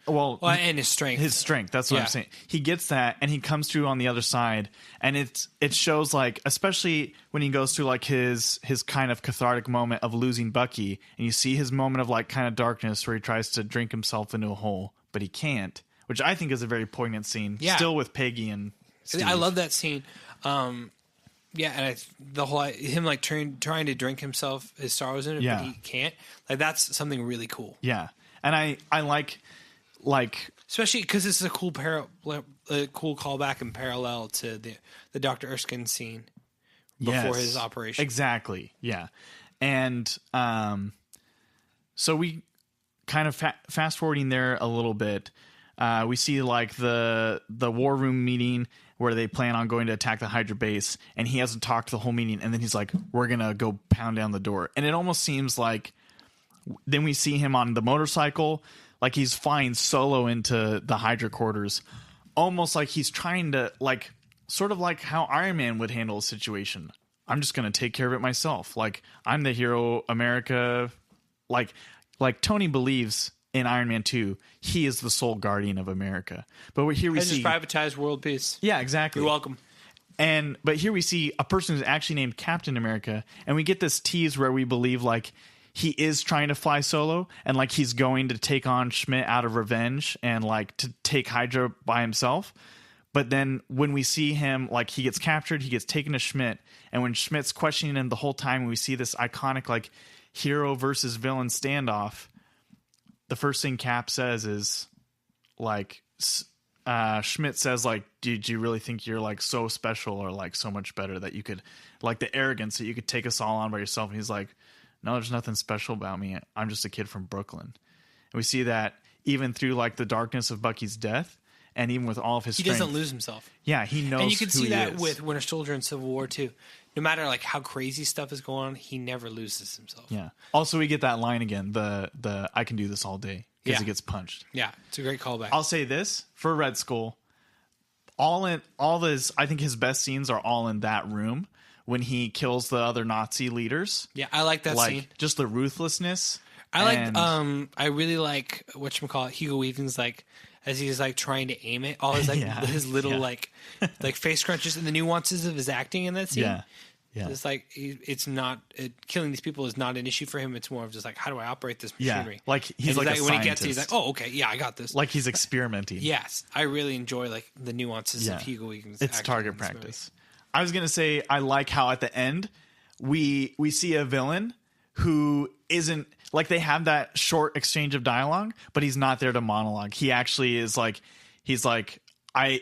Well, and his strength. His strength. That's what I'm saying. He gets that, and he comes through on the other side, and it shows like, especially when he goes through like his kind of cathartic moment of losing Bucky, and you see his moment of like kind of darkness where he tries to drink himself into a hole, but he can't, which I think is a very poignant scene. Yeah. Still with Peggy and Steve. I love that scene. Yeah, and the whole him like trying to drink himself his sorrows in it, but he can't. Like that's something really cool. Yeah, and I like especially because this is a cool cool callback and parallel to the Dr. Erskine scene before his operation. Exactly. Yeah, and so we kind of fast forwarding there a little bit. We see like the war room meeting where they plan on going to attack the Hydra base, and he hasn't talked the whole meeting, and then he's like, we're gonna go pound down the door. And it almost seems like then we see him on the motorcycle, like he's flying solo into the Hydra quarters, almost like he's trying to like sort of like how Iron Man would handle a situation. I'm just gonna take care of it myself. Like I'm the hero, America. Like Tony believes in Iron Man 2, he is the sole guardian of America. But here we I see just privatized world peace. Yeah, exactly. You're welcome. But here we see a person who's actually named Captain America, and we get this tease where we believe like he is trying to fly solo, and like he's going to take on Schmidt out of revenge and like to take Hydra by himself. But then when we see him, like he gets captured, he gets taken to Schmidt, and when Schmidt's questioning him the whole time, we see this iconic like hero versus villain standoff. The first thing Cap says is like Schmidt says like, did you really think you're like so special or like so much better that you could, like the arrogance that you could take us all on by yourself? And he's like, no, there's nothing special about me. I'm just a kid from Brooklyn. And we see that even through like the darkness of Bucky's death, and even with all of his strength, doesn't lose himself. Yeah, he knows. And you can who see he that is. with Winter Soldier and Civil War too. No matter like how crazy stuff is going on, he never loses himself. Yeah. Also, we get that line again. The I can do this all day because he gets punched. Yeah, it's a great callback. I'll say this for Red Skull. All this, I think his best scenes are all in that room when he kills the other Nazi leaders. Yeah, I like that scene. Just the ruthlessness. I really like whatchamacallit, Hugo Weaving's like as he's like trying to aim it, all his like his little like face crunches and the nuances of his acting in that scene. Yeah. Yeah. It's like it's not killing these people is not an issue for him. It's more of just like, how do I operate this machinery? Yeah. Like he's like a when scientist. he gets it, he's like, oh, okay, yeah, I got this. Like he's experimenting. Yes, I really enjoy like the nuances of Hugo Weaving's. It's target practice. I was gonna say I like how at the end we see a villain who isn't like they have that short exchange of dialogue, but he's not there to monologue. He actually is like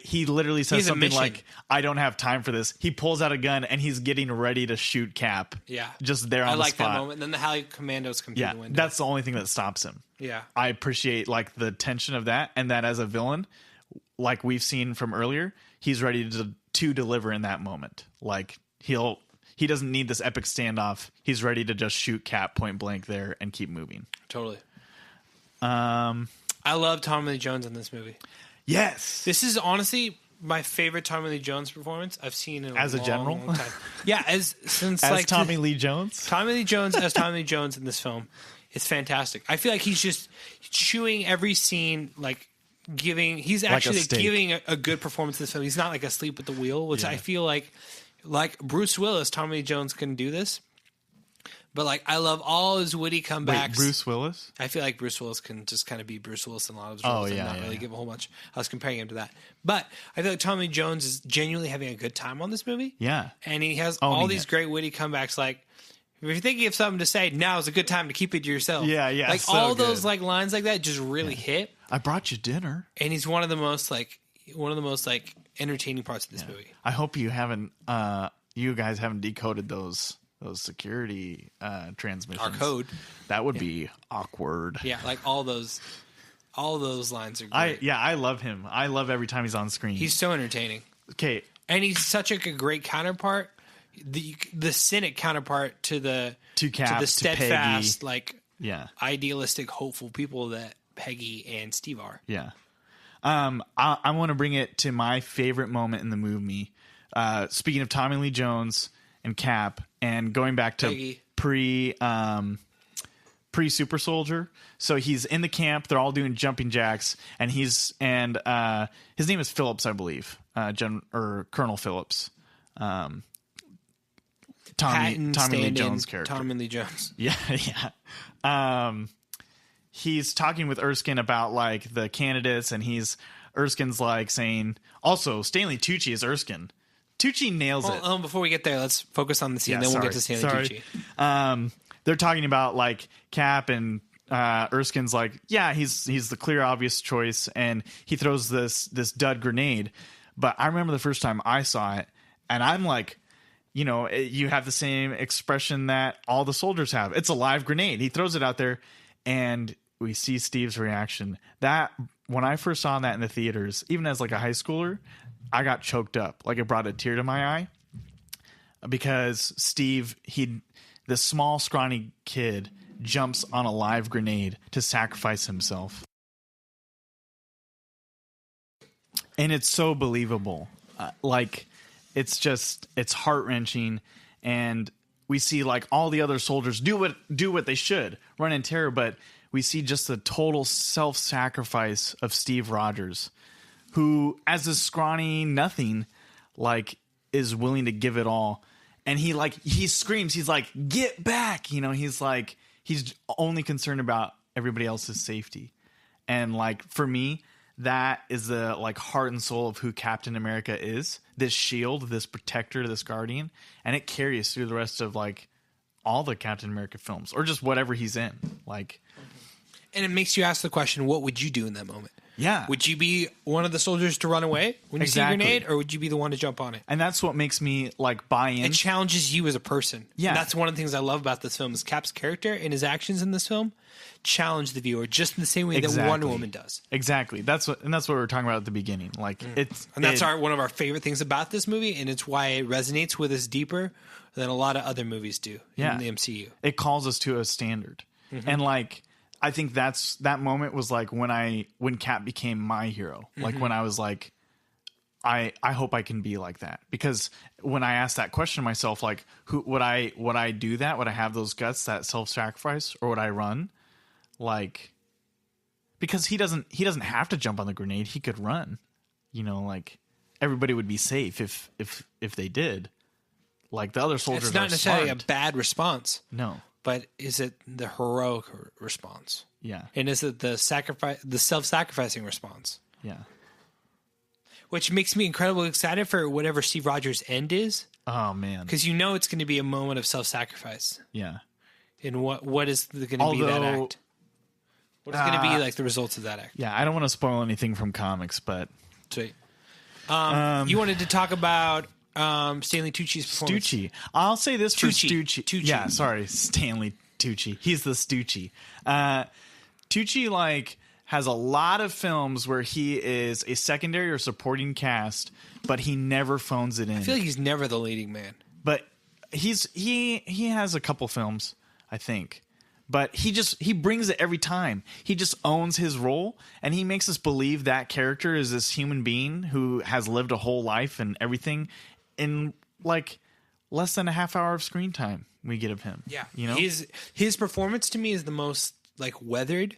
he literally says something like, I don't have time for this. He pulls out a gun and he's getting ready to shoot Cap. Yeah. Just there on the spot. I like that moment. And then the Halley Commandos come through the window. That's the only thing that stops him. Yeah. I appreciate like the tension of that, and that as a villain, like we've seen from earlier, he's ready to deliver in that moment. Like he doesn't need this epic standoff. He's ready to just shoot Cap point blank there and keep moving. Totally. I love Tommy Lee Jones in this movie. Yes. This is honestly my favorite Tommy Lee Jones performance I've seen in a general long time. Yeah, as Tommy Lee Jones. Tommy Lee Jones as Tommy Lee Jones in this film is fantastic. I feel like he's just chewing every scene like he's actually giving a good performance in this film. He's not like asleep at the wheel, which I feel like Bruce Willis, Tommy Lee Jones can do this. But like I love all his witty comebacks. Wait, Bruce Willis? I feel like Bruce Willis can just kind of be Bruce Willis in a lot of his roles and not really give a whole bunch. I was comparing him to that. But I feel like Tommy Lee Jones is genuinely having a good time on this movie. Yeah. And he has all these great witty comebacks like, if you're thinking of something to say, now is a good time to keep it to yourself. Yeah, yeah. Like so all good. those like lines like that just really hit. I brought you dinner. And he's one of the most entertaining parts of this movie. I hope you guys haven't decoded those security transmissions. Our code. That would be awkward. Yeah, like all those lines are great. I love him. I love every time he's on screen. He's so entertaining. Okay. And he's such a great counterpart. The cynic counterpart to the steadfast, idealistic, hopeful people that Peggy and Steve are. Yeah. I want to bring it to my favorite moment in the movie. Speaking of Tommy Lee Jones and Cap, and going back to Peggy. pre Super Soldier. So he's in the camp. They're all doing jumping jacks, and his name is Phillips, I believe, Colonel Phillips. Tommy Lee Jones character. Tommy Lee Jones. Yeah, yeah. He's talking with Erskine about like the candidates, and Erskine's like saying, also Stanley Tucci is Erskine. Tucci nails it. Before we get there, let's focus on the scene. Then we'll get to Stanley Tucci. They're talking about like Cap, and Erskine's like, yeah, he's the clear, obvious choice, and he throws this dud grenade. But I remember the first time I saw it, and I'm like, you have the same expression that all the soldiers have. It's a live grenade. He throws it out there, and we see Steve's reaction. That when I first saw that in the theaters, even as like a high schooler, I got choked up. Like it brought a tear to my eye because Steve, this small, scrawny kid, jumps on a live grenade to sacrifice himself. And it's so believable. It's heart-wrenching, and we see like all the other soldiers do what they should, run in terror, but we see just the total self-sacrifice of Steve Rogers, who, as a scrawny nothing, like, is willing to give it all. And he screams, he's like, get back. You know, he's only concerned about everybody else's safety. And like, for me, that is the like heart and soul of who Captain America is. This shield, this protector, this guardian. And it carries through the rest of like all the Captain America films, or just whatever he's in. Like, and it makes you ask the question, what would you do in that moment? Yeah. Would you be one of the soldiers to run away when you see a grenade, or would you be the one to jump on it? And that's what makes me like buy in. It challenges you as a person. Yeah. And that's one of the things I love about this film is Cap's character and his actions in this film challenge the viewer just in the same way that Wonder Woman does. Exactly. That's what we were talking about at the beginning. Like that's one of our favorite things about this movie, and it's why it resonates with us deeper than a lot of other movies do in the MCU. It calls us to a standard. Mm-hmm. And like, I think that moment was like when Cap became my hero. Like when I was like, I hope I can be like that. Because when I asked that question to myself, like, would I do that? Would I have those guts, that self-sacrifice, or would I run? Like, because he doesn't have to jump on the grenade. He could run. You know, like, everybody would be safe if they did. Like, the other soldiers, it's not necessarily smart. a bad response. No. But is it the heroic response? Yeah. And is it the self-sacrificing response? Yeah. Which makes me incredibly excited for whatever Steve Rogers' end is. Oh man. Because you know it's going to be a moment of self-sacrifice. Yeah. And what is going to be that act? What is going to be like the results of that act? Yeah, I don't want to spoil anything from comics, but sweet. You wanted to talk about Stanley Tucci's performance. Stucci. I'll say this for Stucci. Tucci. Yeah, sorry, Stanley Tucci. He's the Stucci. Tucci like has a lot of films where he is a secondary or supporting cast, but he never phones it in. I feel like he's never the leading man. But he has a couple films, I think. But he brings it every time. He just owns his role, and he makes us believe that character is this human being who has lived a whole life and everything in like less than a half hour of screen time we get of him. Yeah. You know? His performance to me is the most like weathered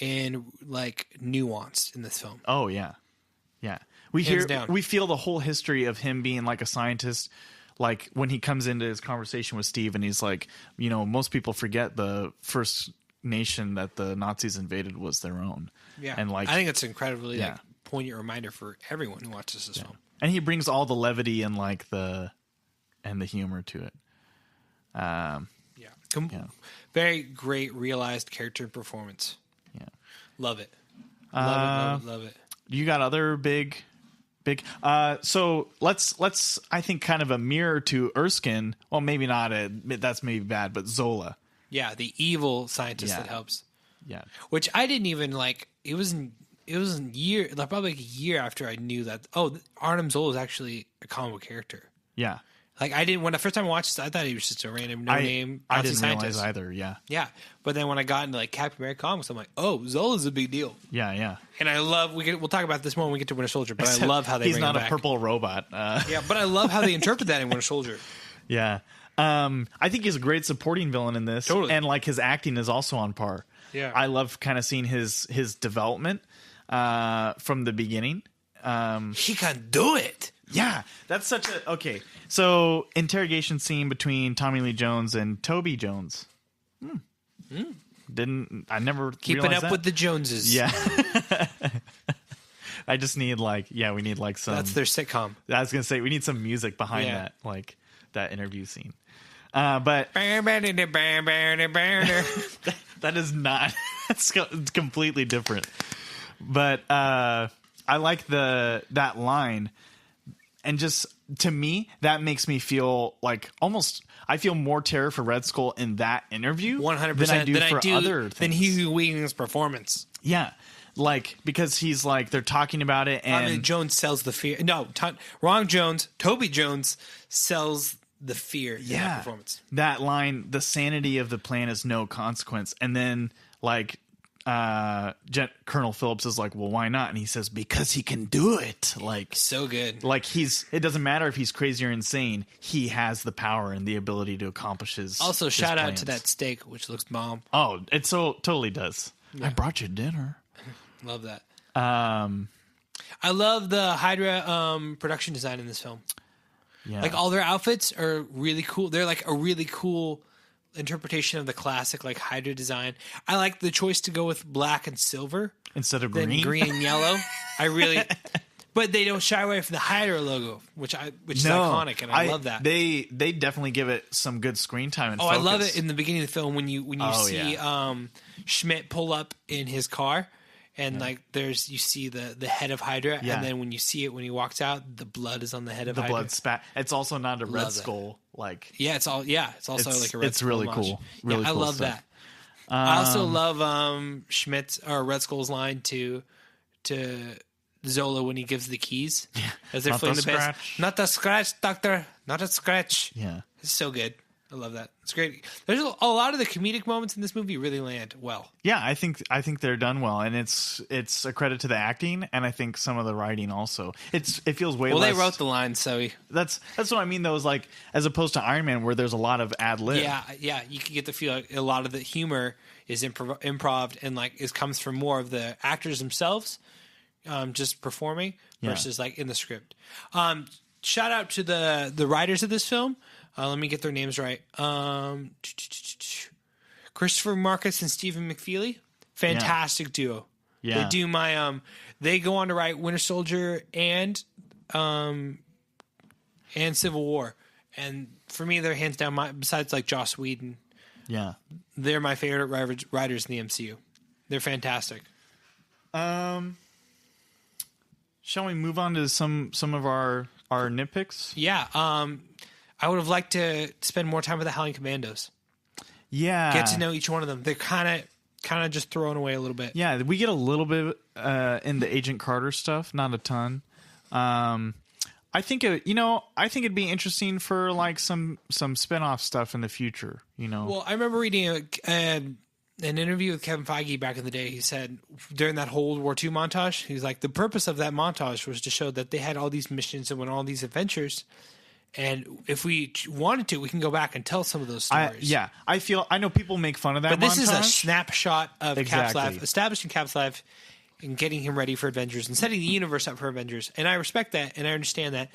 and like nuanced in this film. Oh yeah. Yeah. We feel the whole history of him being like a scientist. Like when he comes into his conversation with Steve and he's like, you know, most people forget the first nation that the Nazis invaded was their own. Yeah. And like, I think it's incredibly like, poignant reminder for everyone who watches this film. And he brings all the levity and like the humor to it. Very great realized character performance. Yeah. Love it. Love it. You got other big so let's I think kind of a mirror to Erskine. Well, maybe not that's maybe bad, but Zola. Yeah, the evil scientist that helps. Yeah. Which I didn't even like. It was probably like a year after I knew that Arnim Zola is actually a comic book character. Yeah. Like when the first time I watched this, I thought he was just a random name. I didn't scientist. realize either. Yeah. Yeah, but then when I got into like Captain America comics, I'm like, oh, Zola's a big deal. Yeah, yeah. And I love we'll talk about this more when we get to Winter Soldier. But I love how they he's bring not him a back. purple robot. Yeah, but I love how they interpret that in Winter Soldier. Yeah. I think he's a great supporting villain in this. Totally. And like his acting is also on par. Yeah. I love kind of seeing his development from the beginning. He can do it. Yeah, that's such a okay. So interrogation scene between Tommy Lee Jones and Toby Jones. I never keeping realized up that. with the Joneses. Yeah. I just need we need like some. That's their sitcom. I was gonna say we need some music behind that, like that interview scene. But that is not. It's completely different. But I like that line. And just to me, that makes me feel like almost I feel more terror for Red Skull in that interview 100% than I do for other things. Than Huey Weaving's performance. Yeah, like because he's like they're talking about it, and Jones sells the fear. No, wrong. Toby Jones sells the fear. In that performance. That line, the sanity of the plan is no consequence, and then like Colonel Phillips is like, well, why not? And he says, because he can do it. Like, So good. like it doesn't matter if he's crazy or insane. He has the power and the ability to accomplish his. Also, his shout out plans. to that steak, which looks bomb. Oh, it so totally does. I brought you dinner. Love that. I love the Hydra production design in this film. Yeah. Like all their outfits are really cool. They're like a really cool interpretation of the classic like Hydra design. I like the choice to go with black and silver instead of than green. green and yellow. I really, but they don't shy away from the Hydra logo, which is iconic, and I love that. They definitely give it some good screen time. And Oh, focus. I love it in the beginning of the film when you see Schmidt pull up in his car. And like you see the head of Hydra, and then when you see it when he walks out, the blood is on the head of Hydra. The blood spat. It's also not a Red Love Skull. Like it's also like a Red it's Skull really homage. cool. Really I cool love stuff. that. I also love Schmidt's or Red Skull's line to Zola when he gives the keys as they're playing the bass. Not a scratch, doctor. Not a scratch. Yeah, it's so good. I love that. It's great. There's a lot of the comedic moments in this movie really land well. Yeah, I think they're done well, and it's a credit to the acting, and I think some of the writing also. It feels way less. Well, they wrote the lines, so that's what I mean. Though, is like as opposed to Iron Man, where there's a lot of ad lib. Yeah, you can get the feel like a lot of the humor is improv and like comes from more of the actors themselves, just performing versus like in the script. Shout out to the writers of this film. Let me get their names right. Christopher Marcus and Stephen McFeely, fantastic duo. Yeah, they do they go on to write Winter Soldier and Civil War, and for me, they're hands down besides like Joss Whedon. Yeah, they're my favorite writers in the MCU. They're fantastic. Shall we move on to some of our nitpicks? Yeah. I would have liked to spend more time with the Howling Commandos. Yeah. Get to know each one of them. They're kind of just thrown away a little bit. Yeah, we get a little bit in the Agent Carter stuff, not a ton. I think it'd be interesting for like some spin-off stuff in the future, Well, I remember reading an interview with Kevin Feige back in the day. He said during that whole World War II montage, he's like, the purpose of that montage was to show that they had all these missions and went on all these adventures. And if we wanted to, we can go back and tell some of those stories. I know people make fun of that, but this montage. is a snapshot of Exactly. Cap's life, establishing Cap's life and getting him ready for Avengers and setting the universe up for Avengers. And I respect that and I understand that.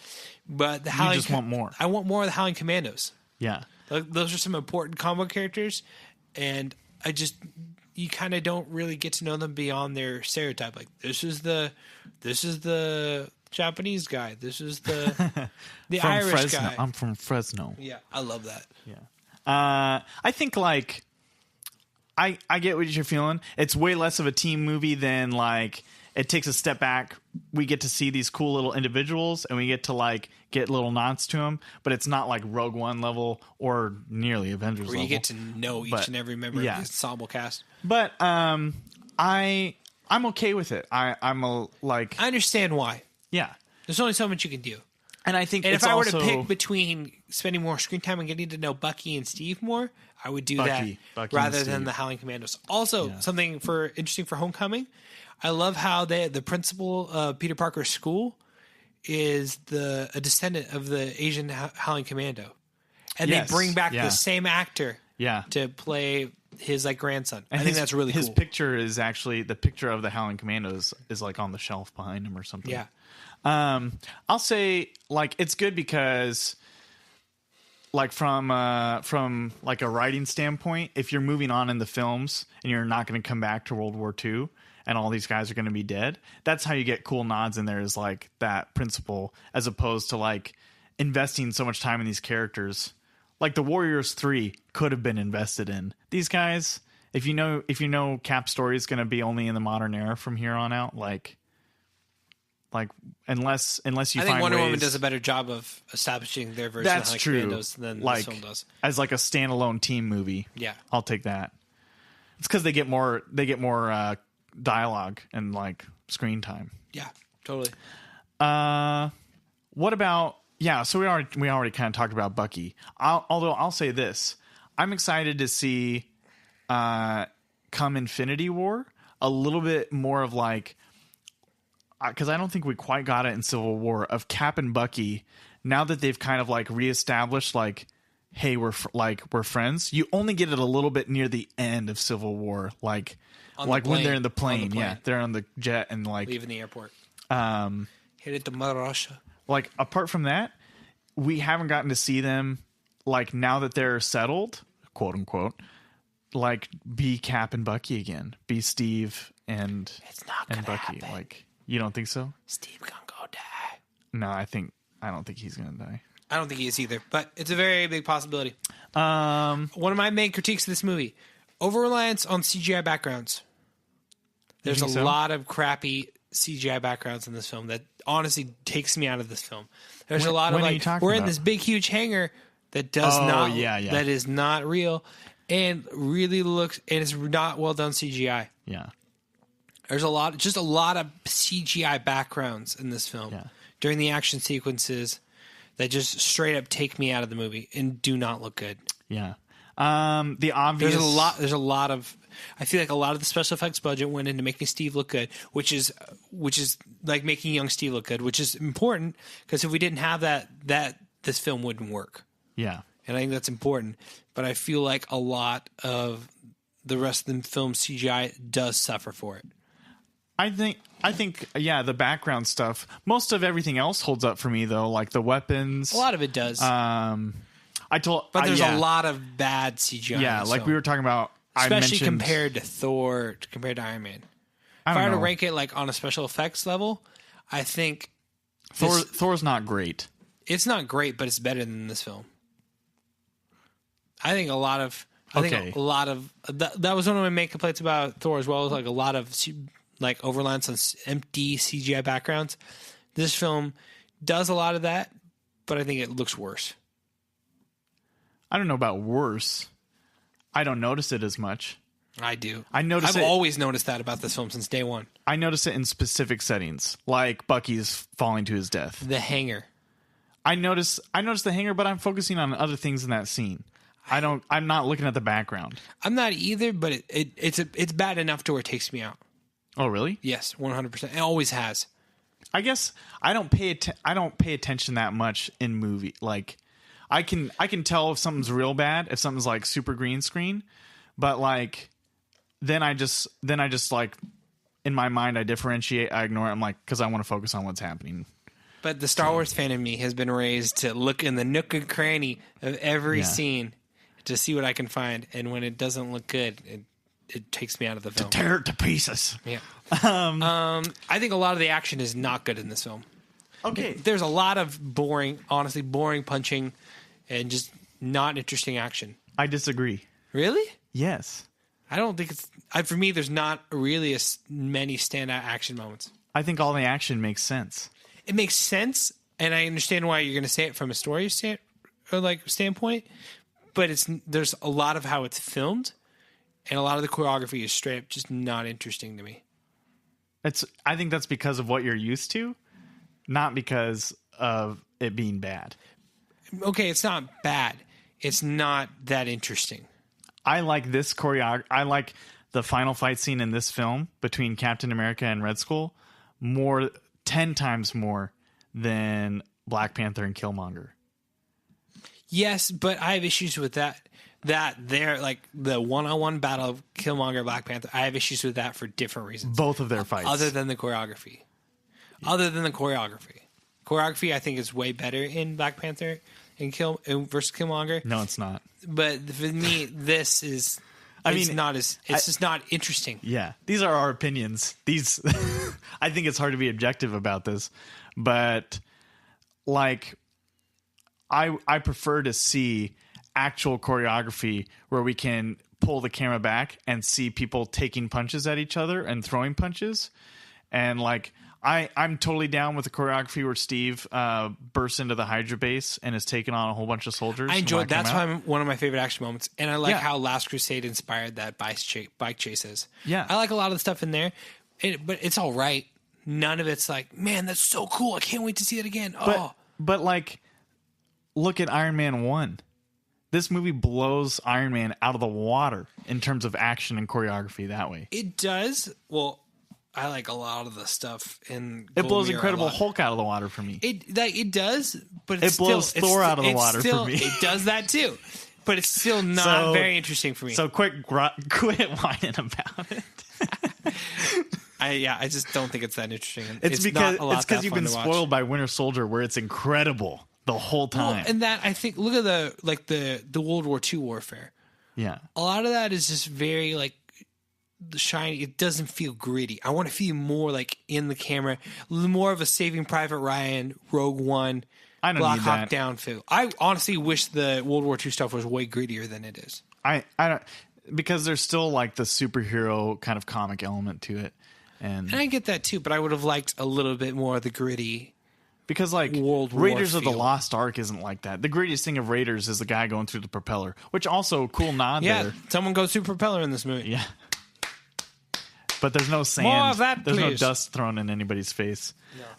But the Howling, you just want more. I want more of the Howling Commandos. Yeah, those are some important comic characters, and you kind of don't really get to know them beyond their stereotype. Like this is the Japanese guy. This is the Irish Fresno. guy. I'm from Fresno. Yeah, I love that. Yeah. I think like I get what you're feeling. It's way less of a team movie than like it takes a step back. We get to see these cool little individuals and we get to like get little nods to them, but it's not like Rogue One level or nearly Avengers where level. you get to know each and every member of the ensemble cast. But I'm okay with it. I understand why. Yeah. There's only so much you can do. And I think if I were to pick between spending more screen time and getting to know Bucky and Steve more, I would do Bucky rather than the Howling Commandos. Also, something interesting for Homecoming, I love how the principal of Peter Parker's school is a descendant of the Asian Howling Commando. And they bring back the same actor to play his like grandson. And I think that's really cool. His picture is actually the picture of the Howling Commandos is like on the shelf behind him or something. Yeah. I'll say like it's good because like from like a writing standpoint, if you're moving on in the films and you're not going to come back to World War II and all these guys are going to be dead, that's how you get cool nods in there is like that principle as opposed to like investing so much time in these characters. Like the Warriors 3 could have been invested in. These guys, if you know Cap's story is going to be only in the modern era from here on out, like unless you find I think Wonder ways, Woman does a better job of establishing their version of the Commandos than like, this film does. As like a standalone team movie. Yeah, I'll take that. It's because they get more dialogue and like screen time. Yeah, totally. What about so we already kind of talked about Bucky. Although I'll say this, I'm excited to see come Infinity War. a little bit more of like, because I don't think we quite got it in Civil War, of Cap and Bucky. Now that they've kind of like reestablished, like, hey, we're friends. You only get it a little bit near the end of Civil War, like when they're in the plane. Yeah, they're on the jet and like leaving the airport. Hit it to Mother Russia. Like, apart from that, we haven't gotten to see them, like, now that they're settled, quote unquote, like, be Cap and Bucky again, be Steve and Bucky. Happen. Like, you don't think so? Steve gonna go die. No, I don't think he's gonna die. I don't think he is either, but it's a very big possibility. One of my main critiques of this movie: over-reliance on CGI backgrounds. There's a lot of crappy CGI backgrounds in this film that honestly takes me out of this film. There's a lot of like, we're in this big huge hangar that does that is not real and really looks, and it's not well done CGI. Yeah. There's a lot of CGI backgrounds in this film during the action sequences that just straight up take me out of the movie and do not look good. Yeah. The obvious. There's a lot of. I feel like a lot of the special effects budget went into making Steve look good, which is like making young Steve look good, which is important because if we didn't have that, this film wouldn't work. Yeah. And I think that's important. But I feel like a lot of the rest of the film CGI does suffer for it. I think, the background stuff. Most of everything else holds up for me, though, like the weapons. A lot of it does. But there's a lot of bad CGI. Yeah, like film. We were talking about, especially compared to Thor, compared to Iron Man. If I were to rank it like on a special effects level, I think Thor's not great. It's not great, but it's better than this film. I think a lot of that was one of my main complaints about Thor as well. Was like a lot of like over-reliance on empty CGI backgrounds. This film does a lot of that, but I think it looks worse. I don't know about worse. I don't notice it as much. I do. I've always noticed that about this film since day one. I notice it in specific settings, like Bucky's falling to his death. The hangar. I notice the hangar, but I'm focusing on other things in that scene. I'm not looking at the background. I'm not either, but it's bad enough to where it takes me out. Oh, really? Yes, 100%. It always has. I guess I don't pay attention that much in movie. Like, I can tell if something's real bad, if something's like super green screen, but like then I just like in my mind I differentiate, I ignore it. I'm like, because I want to focus on what's happening. But the Star Wars fan in me has been raised to look in the nook and cranny of every scene to see what I can find, and when it doesn't look good, it takes me out of the film. To tear it to pieces. Yeah. I think a lot of the action is not good in this film. Okay. There's a lot of boring punching and just not interesting action. I disagree. Really? Yes. I don't think it's... for me, there's not really many standout action moments. I think all the action makes sense. It makes sense, and I understand why you're going to say it from a story standpoint, but there's a lot of how it's filmed, and a lot of the choreography is straight up just not interesting to me. I think that's because of what you're used to, not because of it being bad. Okay, it's not bad. It's not that interesting. I like this choreography. I like the final fight scene in this film between Captain America and Red Skull 10 times more than Black Panther and Killmonger. Yes, but I have issues with that. They're like the one-on-one battle of Killmonger Black Panther. I have issues with that for different reasons. Both of their fights. Other than the choreography. Choreography, I think, is way better in Black Panther and versus Killmonger. No, it's not. But for me, this is... it's just not interesting. Yeah. These are our opinions. I think it's hard to be objective about this. But, like, I prefer to see actual choreography where we can pull the camera back and see people taking punches at each other and throwing punches. And, like... I'm totally down with the choreography where Steve bursts into the Hydra base and is taking on a whole bunch of soldiers. I enjoyed that's one of my favorite action moments. And I like how Last Crusade inspired that bike chases. Yeah. I like a lot of the stuff in there, but it's all right. None of it's like, man, that's so cool. I can't wait to see it again. But like, look at Iron Man 1. this movie blows Iron Man out of the water in terms of action and choreography that way. It does. Well, I like a lot of the stuff in. It blows Incredible Hulk out of the water for me. It does, but it blows Thor out of the water for me. It does that too, but it's still not very interesting for me. So quit whining about it. I just don't think it's that interesting. It's because you've been spoiled by Winter Soldier, where it's incredible the whole time. Well, and that I think look at the World War II warfare. Yeah, a lot of that is just very like the shiny. It doesn't feel gritty. I want to feel more like in the camera, more of a Saving Private Ryan, Rogue One, Black Hawk Down feel. I honestly wish the World War II stuff was way grittier than it is. I don't, because there's still like the superhero kind of comic element to it, and I get that too. But I would have liked a little bit more of the gritty. Because, like, World Raiders War of the Lost Ark isn't like that. The greatest thing of Raiders is the guy going through the propeller, which also, cool nod there. Someone goes through propeller in this movie. Yeah. But there's no sand. More of that, there's please. no dust thrown in anybody's face.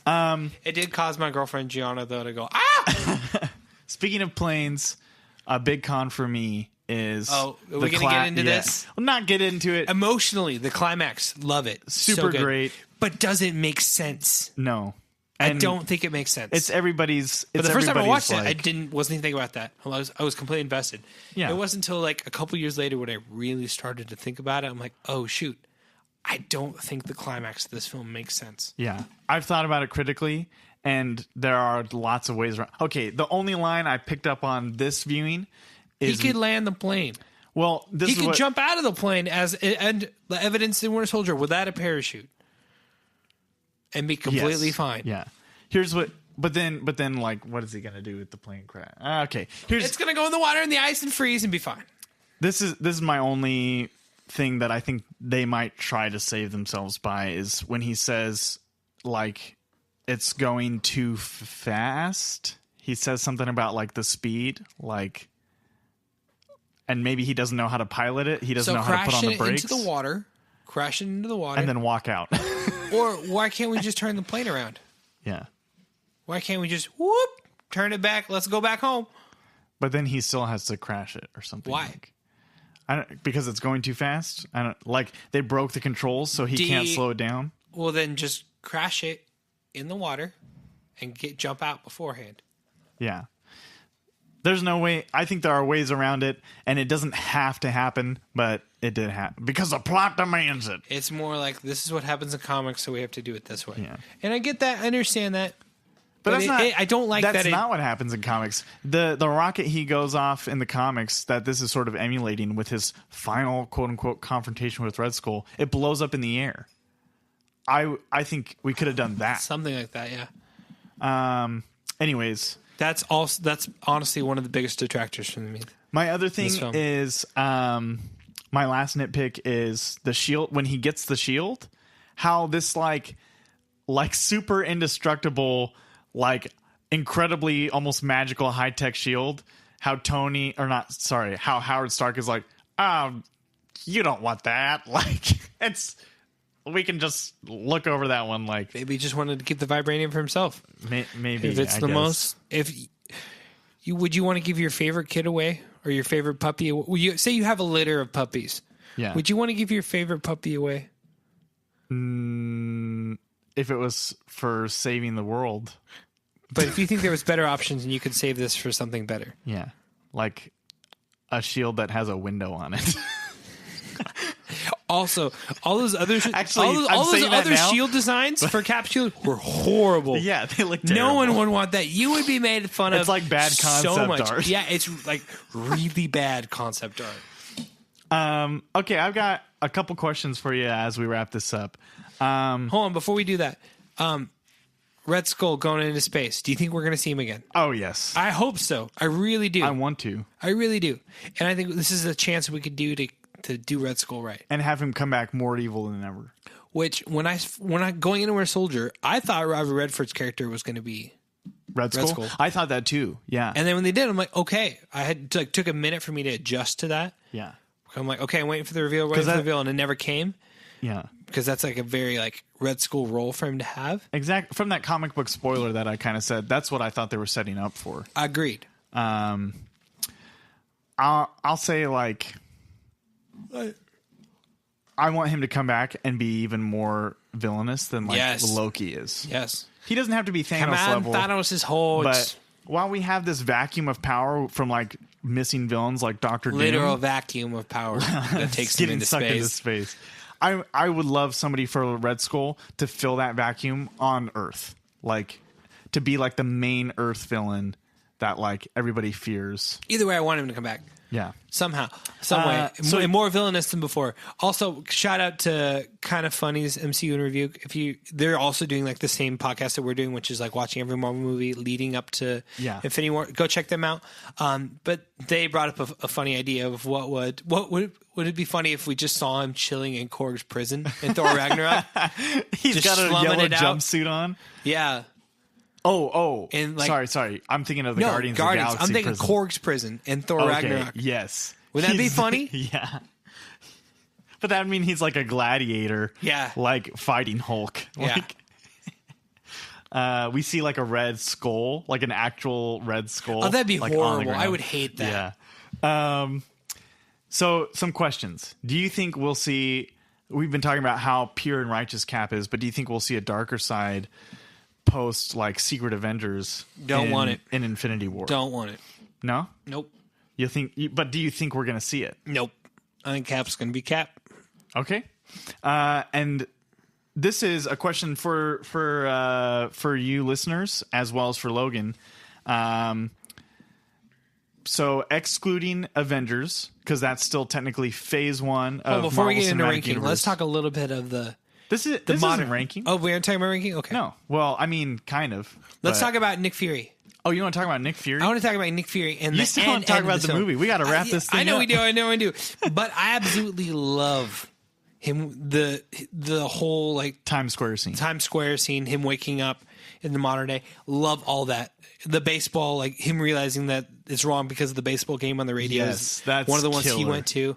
No. It did cause my girlfriend, Gianna, though, to go, ah! Speaking of planes, a big con for me is... Oh, are we going to get into this? Well, not get into it. Emotionally, the climax, love it. Super so great. But does it make sense? No. I don't think it makes sense. It's everybody's. But the first time I watched it, I wasn't even thinking about that. I was completely invested. Yeah. It wasn't until like a couple years later when I really started to think about it. I'm like, oh shoot, I don't think the climax of this film makes sense. Yeah, I've thought about it critically, and there are lots of ways around. Okay, the only line I picked up on this viewing is he could land the plane. Well, he could jump out of the plane and the evidence in Winter Soldier without a parachute. And be completely fine. Yeah. Here's what, but then, like, what is he gonna do with the plane crash? Okay. It's gonna go in the water and the ice and freeze and be fine. This is my only thing that I think they might try to save themselves by is when he says, like, it's going too fast. He says something about like the speed, like, and maybe he doesn't know how to pilot it. He doesn't know how to put on the brakes. Into the water. Crash it into the water. And then walk out. Or why can't we just turn the plane around? Yeah. Why can't we just, whoop, turn it back, let's go back home? But then he still has to crash it or something. Why? Like, because it's going too fast? Like, they broke the controls so he can't slow it down? Well, then just crash it in the water and jump out beforehand. Yeah. There's no way. I think there are ways around it, and it doesn't have to happen, but it did happen because the plot demands it. It's more like this is what happens in comics, so we have to do it this way. Yeah. And I get that. I understand that. But that's not. I don't like that. That's not what happens in comics. The rocket he goes off in the comics that this is sort of emulating with his final quote unquote confrontation with Red Skull. It blows up in the air. I think we could have done that. Something like that. Yeah. Anyways. That's honestly one of the biggest detractors from me. My other thing is, my last nitpick is the shield. When he gets the shield, how this like super indestructible, like incredibly almost magical high tech shield. How how Howard Stark is like, you don't want that. Like we can just look over that one. Like maybe he just wanted to keep the vibranium for himself. Maybe if it's most. If would you want to give your favorite kid away or your favorite puppy? Say you have a litter of puppies. Yeah. Would you want to give your favorite puppy away? If it was for saving the world. But if you think there was better options and you could save this for something better. Yeah. Like a shield that has a window on it. Also, all those other shield designs for Cap Shield were horrible. Yeah, they look terrible. No one would want that. You would be made fun of. It's like bad concept art. Yeah, it's like really bad concept art. Okay, I've got a couple questions for you as we wrap this up. Hold on, before we do that. Red Skull going into space. Do you think we're going to see him again? Oh, yes. I hope so. I really do. I want to. I really do. And I think this is a chance we could do to do Red Skull right. And have him come back more evil than ever. Which, when I going into Winter Soldier, I thought Robert Redford's character was going to be Red Skull. I thought that too, yeah. And then when they did, I'm like, okay. I had took a minute for me to adjust to that. Yeah. I'm like, okay, I'm waiting for the reveal, and it never came. Yeah. Because that's like a very like Red Skull role for him to have. Exactly. From that comic book spoiler that I kind of said, that's what I thought they were setting up for. Agreed. I'll say like I want him to come back and be even more villainous than like Loki is. Yes. He doesn't have to be Thanos Come on, level. Thanos is hard. But while we have this vacuum of power from like missing villains like Doctor Doom, literal vacuum of power that takes him into space. I would love somebody for Red Skull to fill that vacuum on Earth, like to be like the main Earth villain that like everybody fears. Either way, I want him to come back. Yeah, somehow, some way, so more villainous than before. Also, shout out to Kind of Funny's MCU in Review. They're also doing like the same podcast that we're doing, which is like watching every Marvel movie leading up to Infinity War. Go check them out. But they brought up a funny idea of what would it be funny if we just saw him chilling in Korg's prison in Thor Ragnarok? He's got a yellow jumpsuit on. Yeah. Oh, and like, sorry. I'm thinking of the Guardians of the Galaxy. I'm thinking prison. Korg's prison in Thor Ragnarok. Yes. Would that be funny? Yeah. But that would mean he's like a gladiator. Yeah. Like fighting Hulk. Yeah. We see like a red skull, like an actual red skull. Oh, that'd be like, horrible. I would hate that. Yeah. So some questions. Do you think we'll see, we've been talking about how pure and righteous Cap is, but do you think we'll see a darker side post like Secret Avengers? Don't want it in Infinity War. Don't want it. No? Nope. You think? But do you think we're going to see it? Nope. I think Cap's going to be Cap. Okay. And this is a question for you listeners as well as for Logan. So excluding Avengers, because that's still technically phase one of before Marvel we get into Cinematic ranking, Universe. let's talk a little bit of the. This isn't ranking. Oh, we aren't talking about ranking? Okay. No. Well, I mean, kind of. Let's talk about Nick Fury. Oh, you want to talk about Nick Fury? I want to talk about Nick Fury and you still want to talk about the movie. We got to wrap this thing up. I know we do. But I absolutely love him. The whole like Times Square scene. Him waking up in the modern day. Love all that. The baseball, like him realizing that it's wrong because of the baseball game on the radio. Yes, that's one of the ones killer. he went to.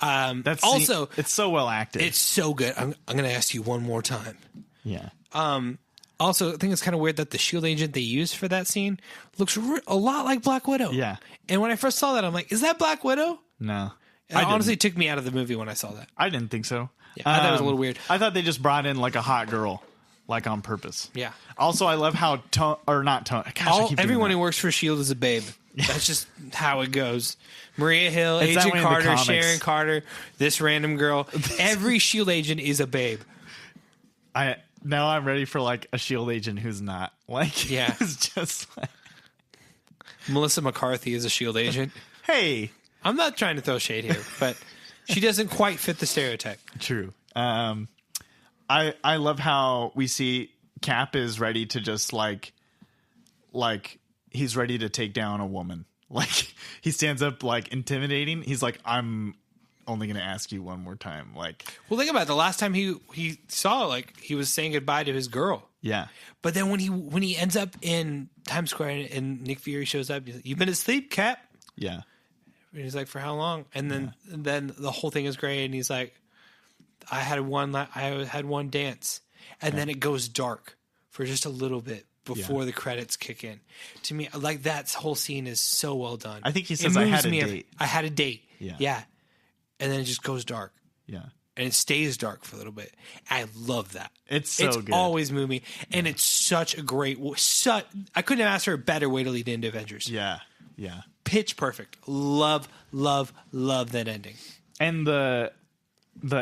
That's also, it's so well acted. It's so good. I'm going to ask you one more time. Yeah. Also, I think it's kind of weird that the SHIELD agent they used for that scene looks a lot like Black Widow. Yeah. And when I first saw that, I'm like, is that Black Widow? No. It honestly took me out of the movie when I saw that. I didn't think so. Yeah, I thought it was a little weird. I thought they just brought in like a hot girl, like on purpose. Yeah. Also, I love how everyone who works for SHIELD is a babe. That's just how it goes. Maria Hill, It's Agent that way in the Carter, comics. Sharon Carter, this random girl. Every SHIELD agent is a babe. Now I'm ready for like a SHIELD agent who's not. Like, yeah. It's just like Melissa McCarthy is a SHIELD agent. Hey. I'm not trying to throw shade here, but she doesn't quite fit the stereotype. True. I love how we see Cap is ready to just like he's ready to take down a woman. Like he stands up like intimidating. He's like, I'm only going to ask you one more time. Like, well, think about it. The last time he saw, like, he was saying goodbye to his girl. Yeah. But then when he ends up in Times Square and Nick Fury shows up, he's like, "You've been asleep, Cap." Yeah. And he's like, "For how long?" And then the whole thing is great. And he's like, I had one dance, and then it goes dark for just a little bit before the credits kick in. To me, like, that whole scene is so well done. I think he says, "I had a date." I had a date. Yeah. And then it just goes dark. Yeah. And it stays dark for a little bit. I love that. It's good. Always moving. And it's such a great... I couldn't have asked for a better way to lead into Avengers. Yeah. Yeah. Pitch perfect. Love, love, love that ending. And the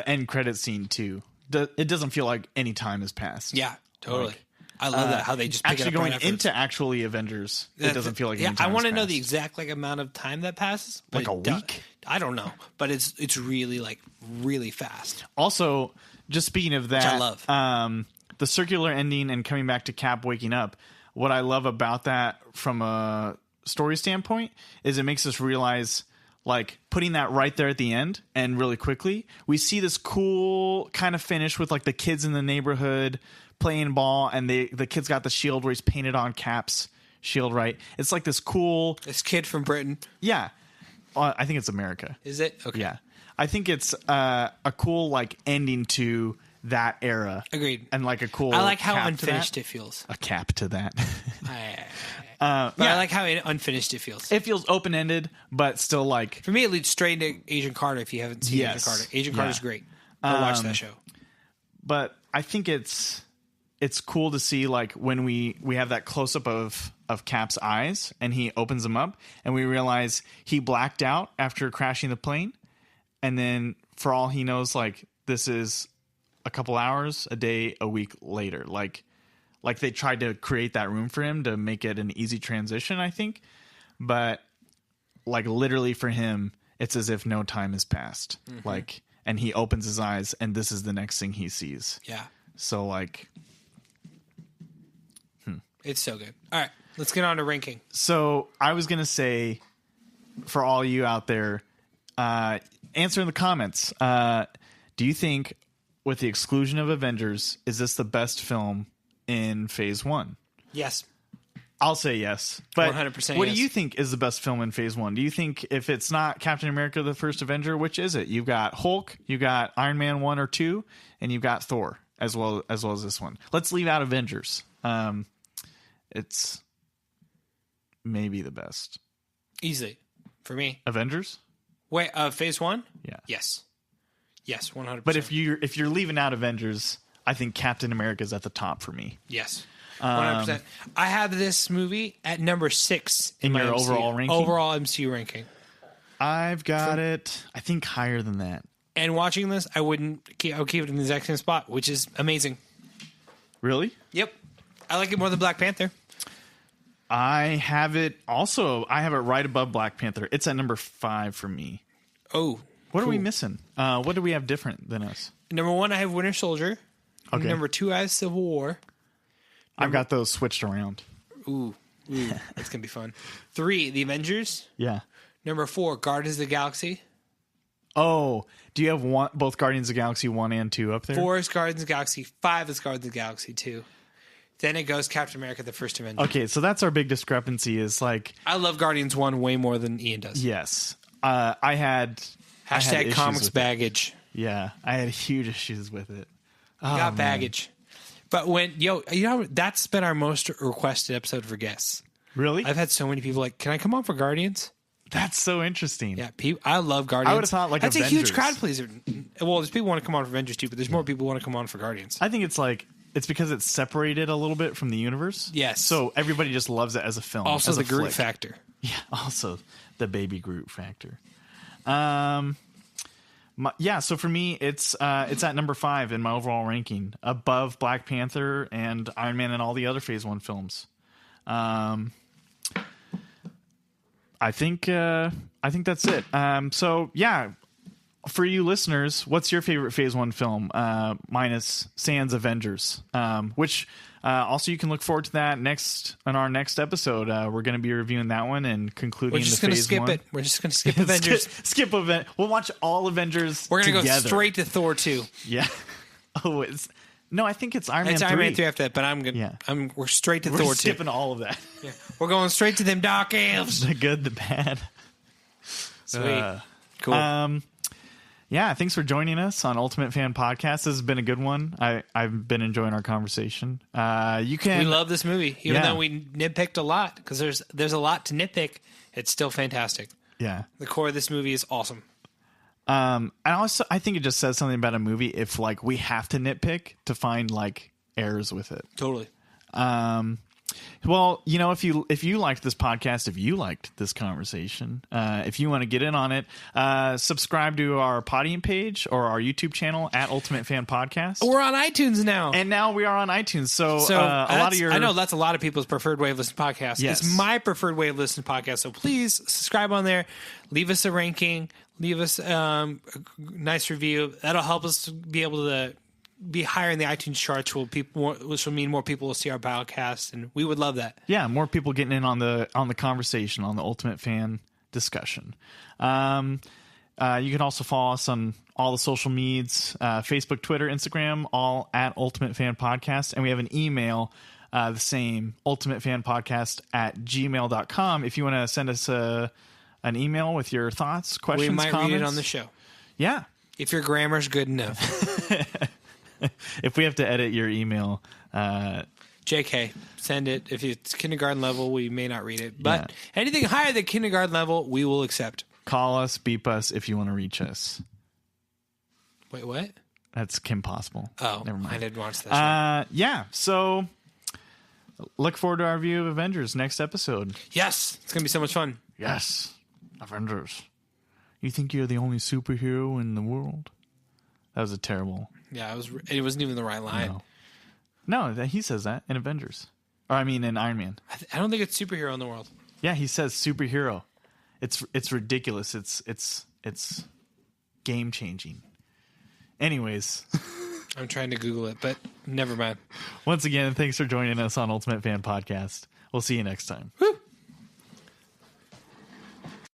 end credit scene, too. It doesn't feel like any time has passed. Yeah, totally. Like, I love that, how they just pick actually it up going right into actually Avengers. It doesn't feel like any time I want to has know passed. the exact amount of time that passes. Like a week? I don't know, but it's really really fast. Also, just speaking of that, which I love. The circular ending and coming back to Cap waking up. What I love about that from a story standpoint is it makes us realize, like, putting that right there at the end and really quickly, we see this cool kind of finish with like the kids in the neighborhood playing ball, and the kid's got the shield where he's painted on Cap's shield, right? It's like this cool... This kid from Britain. Yeah. I think it's America. Is it? Okay. Yeah. I think it's a cool like ending to that era. Agreed. And like a cool I like how cap unfinished it feels. A cap to that. But I like how unfinished it feels. It feels open-ended, but still like... For me, it leads straight into Agent Carter if you haven't seen Agent Carter. Agent Carter's great. Go watch that show. But I think it's cool to see like when we have that close-up of Cap's eyes and he opens them up and we realize he blacked out after crashing the plane. And then for all he knows, like this is a couple hours, a day, a week later. Like they tried to create that room for him to make it an easy transition, I think. But like literally for him, it's as if no time has passed. Mm-hmm. Like, and he opens his eyes and this is the next thing he sees. Yeah. So like, it's so good. All right, let's get on to ranking. So I was going to say for all you out there, answer in the comments. Do you think with the exclusion of Avengers, is this the best film in Phase 1? Yes. I'll say yes. But 100% what yes. do you think is the best film in Phase 1? Do you think if it's not Captain America, the First Avenger, which is it? You've got Hulk, you got Iron Man 1 or 2, and you've got Thor as well as this one. Let's leave out Avengers. It's maybe the best. Easily. For me. Avengers? Wait, Phase 1? Yeah. Yes. Yes, 100%. But if you're leaving out Avengers, I think Captain America's at the top for me. Yes. 100%. I have this movie at number 6 in your MCU, overall ranking. Overall MCU ranking. I've got it, I think, higher than that. And watching this, I would keep it in the exact same spot, which is amazing. Really? Yep. I like it more than Black Panther. I have it right above Black Panther. It's at number 5 for me. Oh. What are we missing? What do we have different than us? Number 1, I have Winter Soldier. Okay. Number 2, I have Civil War. I've got those switched around. Ooh, that's going to be fun. 3, The Avengers. Yeah. Number 4, Guardians of the Galaxy. Oh, do you have both Guardians of the Galaxy 1 and 2 up there? 4 is Guardians of the Galaxy. 5 is Guardians of the Galaxy 2. Then it goes Captain America, the First Avenger. Okay, so that's our big discrepancy is like... I love Guardians 1 way more than Ian does. Yes. I had Comics baggage. Yeah, I had huge issues with it. Got baggage. But that's been our most requested episode for guests. Really? I've had so many people like, can I come on for Guardians? That's so interesting. Yeah, I love Guardians. I would have thought like that's Avengers. a huge crowd pleaser. Well, there's people who want to come on for Avengers too, but there's more people who want to come on for Guardians. I think it's because it's separated a little bit from the universe. Yes. So everybody just loves it as a film. Also as the a Groot flick. factor. Yeah, also the baby Groot factor. So for me, it's at number 5 in my overall ranking, above Black Panther and Iron Man and all the other Phase 1 films. I think that's it. So yeah, for you listeners, what's your favorite Phase 1 film? Minus Sans Avengers, which also you can look forward to that on our next episode. We're going to be reviewing that one and concluding. We're just going to skip it. We're just going to skip Avengers. skip event. We'll watch all Avengers. We're going to go together. straight to Thor 2. Yeah. Oh, no, I think it's Iron Man 3. Iron Man 3 after that, but I'm good. Yeah. We're straight to Thor 2. We're skipping all of that. Yeah. We're going straight to them dark elves. The good, the bad. Sweet. Cool. Yeah, thanks for joining us on Ultimate Fan Podcast. This has been a good one. I've been enjoying our conversation. We love this movie, even though we nitpicked a lot, because there's a lot to nitpick. It's still fantastic. Yeah, the core of this movie is awesome. And also, I think it just says something about a movie if like we have to nitpick to find like errors with it. Totally. Well, if you liked this podcast, if you liked this conversation, if you want to get in on it, subscribe to our Podium page or our YouTube channel at Ultimate Fan Podcast. We're on iTunes now. And now we are on iTunes. So a lot of I know that's a lot of people's preferred way of listening to podcasts. Yes. It's my preferred way of listening to podcasts. So please subscribe on there. Leave us a ranking. Leave us a nice review. That'll help us to be able to be higher in the iTunes charts, which will mean more people will see our podcast, and we would love that. Yeah, more people getting in on the conversation, on the Ultimate Fan discussion. You can also follow us on all the social medias, Facebook, Twitter, Instagram, all at Ultimate Fan Podcast, and we have an email, the same, ultimatefanpodcast@gmail.com. If you want to send us an email with your thoughts, questions, we might comments. read it on the show. Yeah. If your grammar's good enough. If we have to edit your email, JK, send it. If it's kindergarten level, we may not read it. But anything higher than kindergarten level, we will accept. Call us, beep us if you want to reach us. Wait, what? That's Kim Possible. Oh, never mind. I didn't watch that show. Yeah, so look forward to our review of Avengers next episode. Yes, it's going to be so much fun. Yes, Avengers. You think you're the only superhero in the world? That was a terrible... Yeah, it wasn't even the right line. No, he says that in Avengers. Or I mean in Iron Man. I don't think it's superhero in the world. Yeah, he says superhero. It's ridiculous. It's game changing. Anyways. I'm trying to Google it, but never mind. Once again, thanks for joining us on Ultimate Fan Podcast. We'll see you next time. Woo!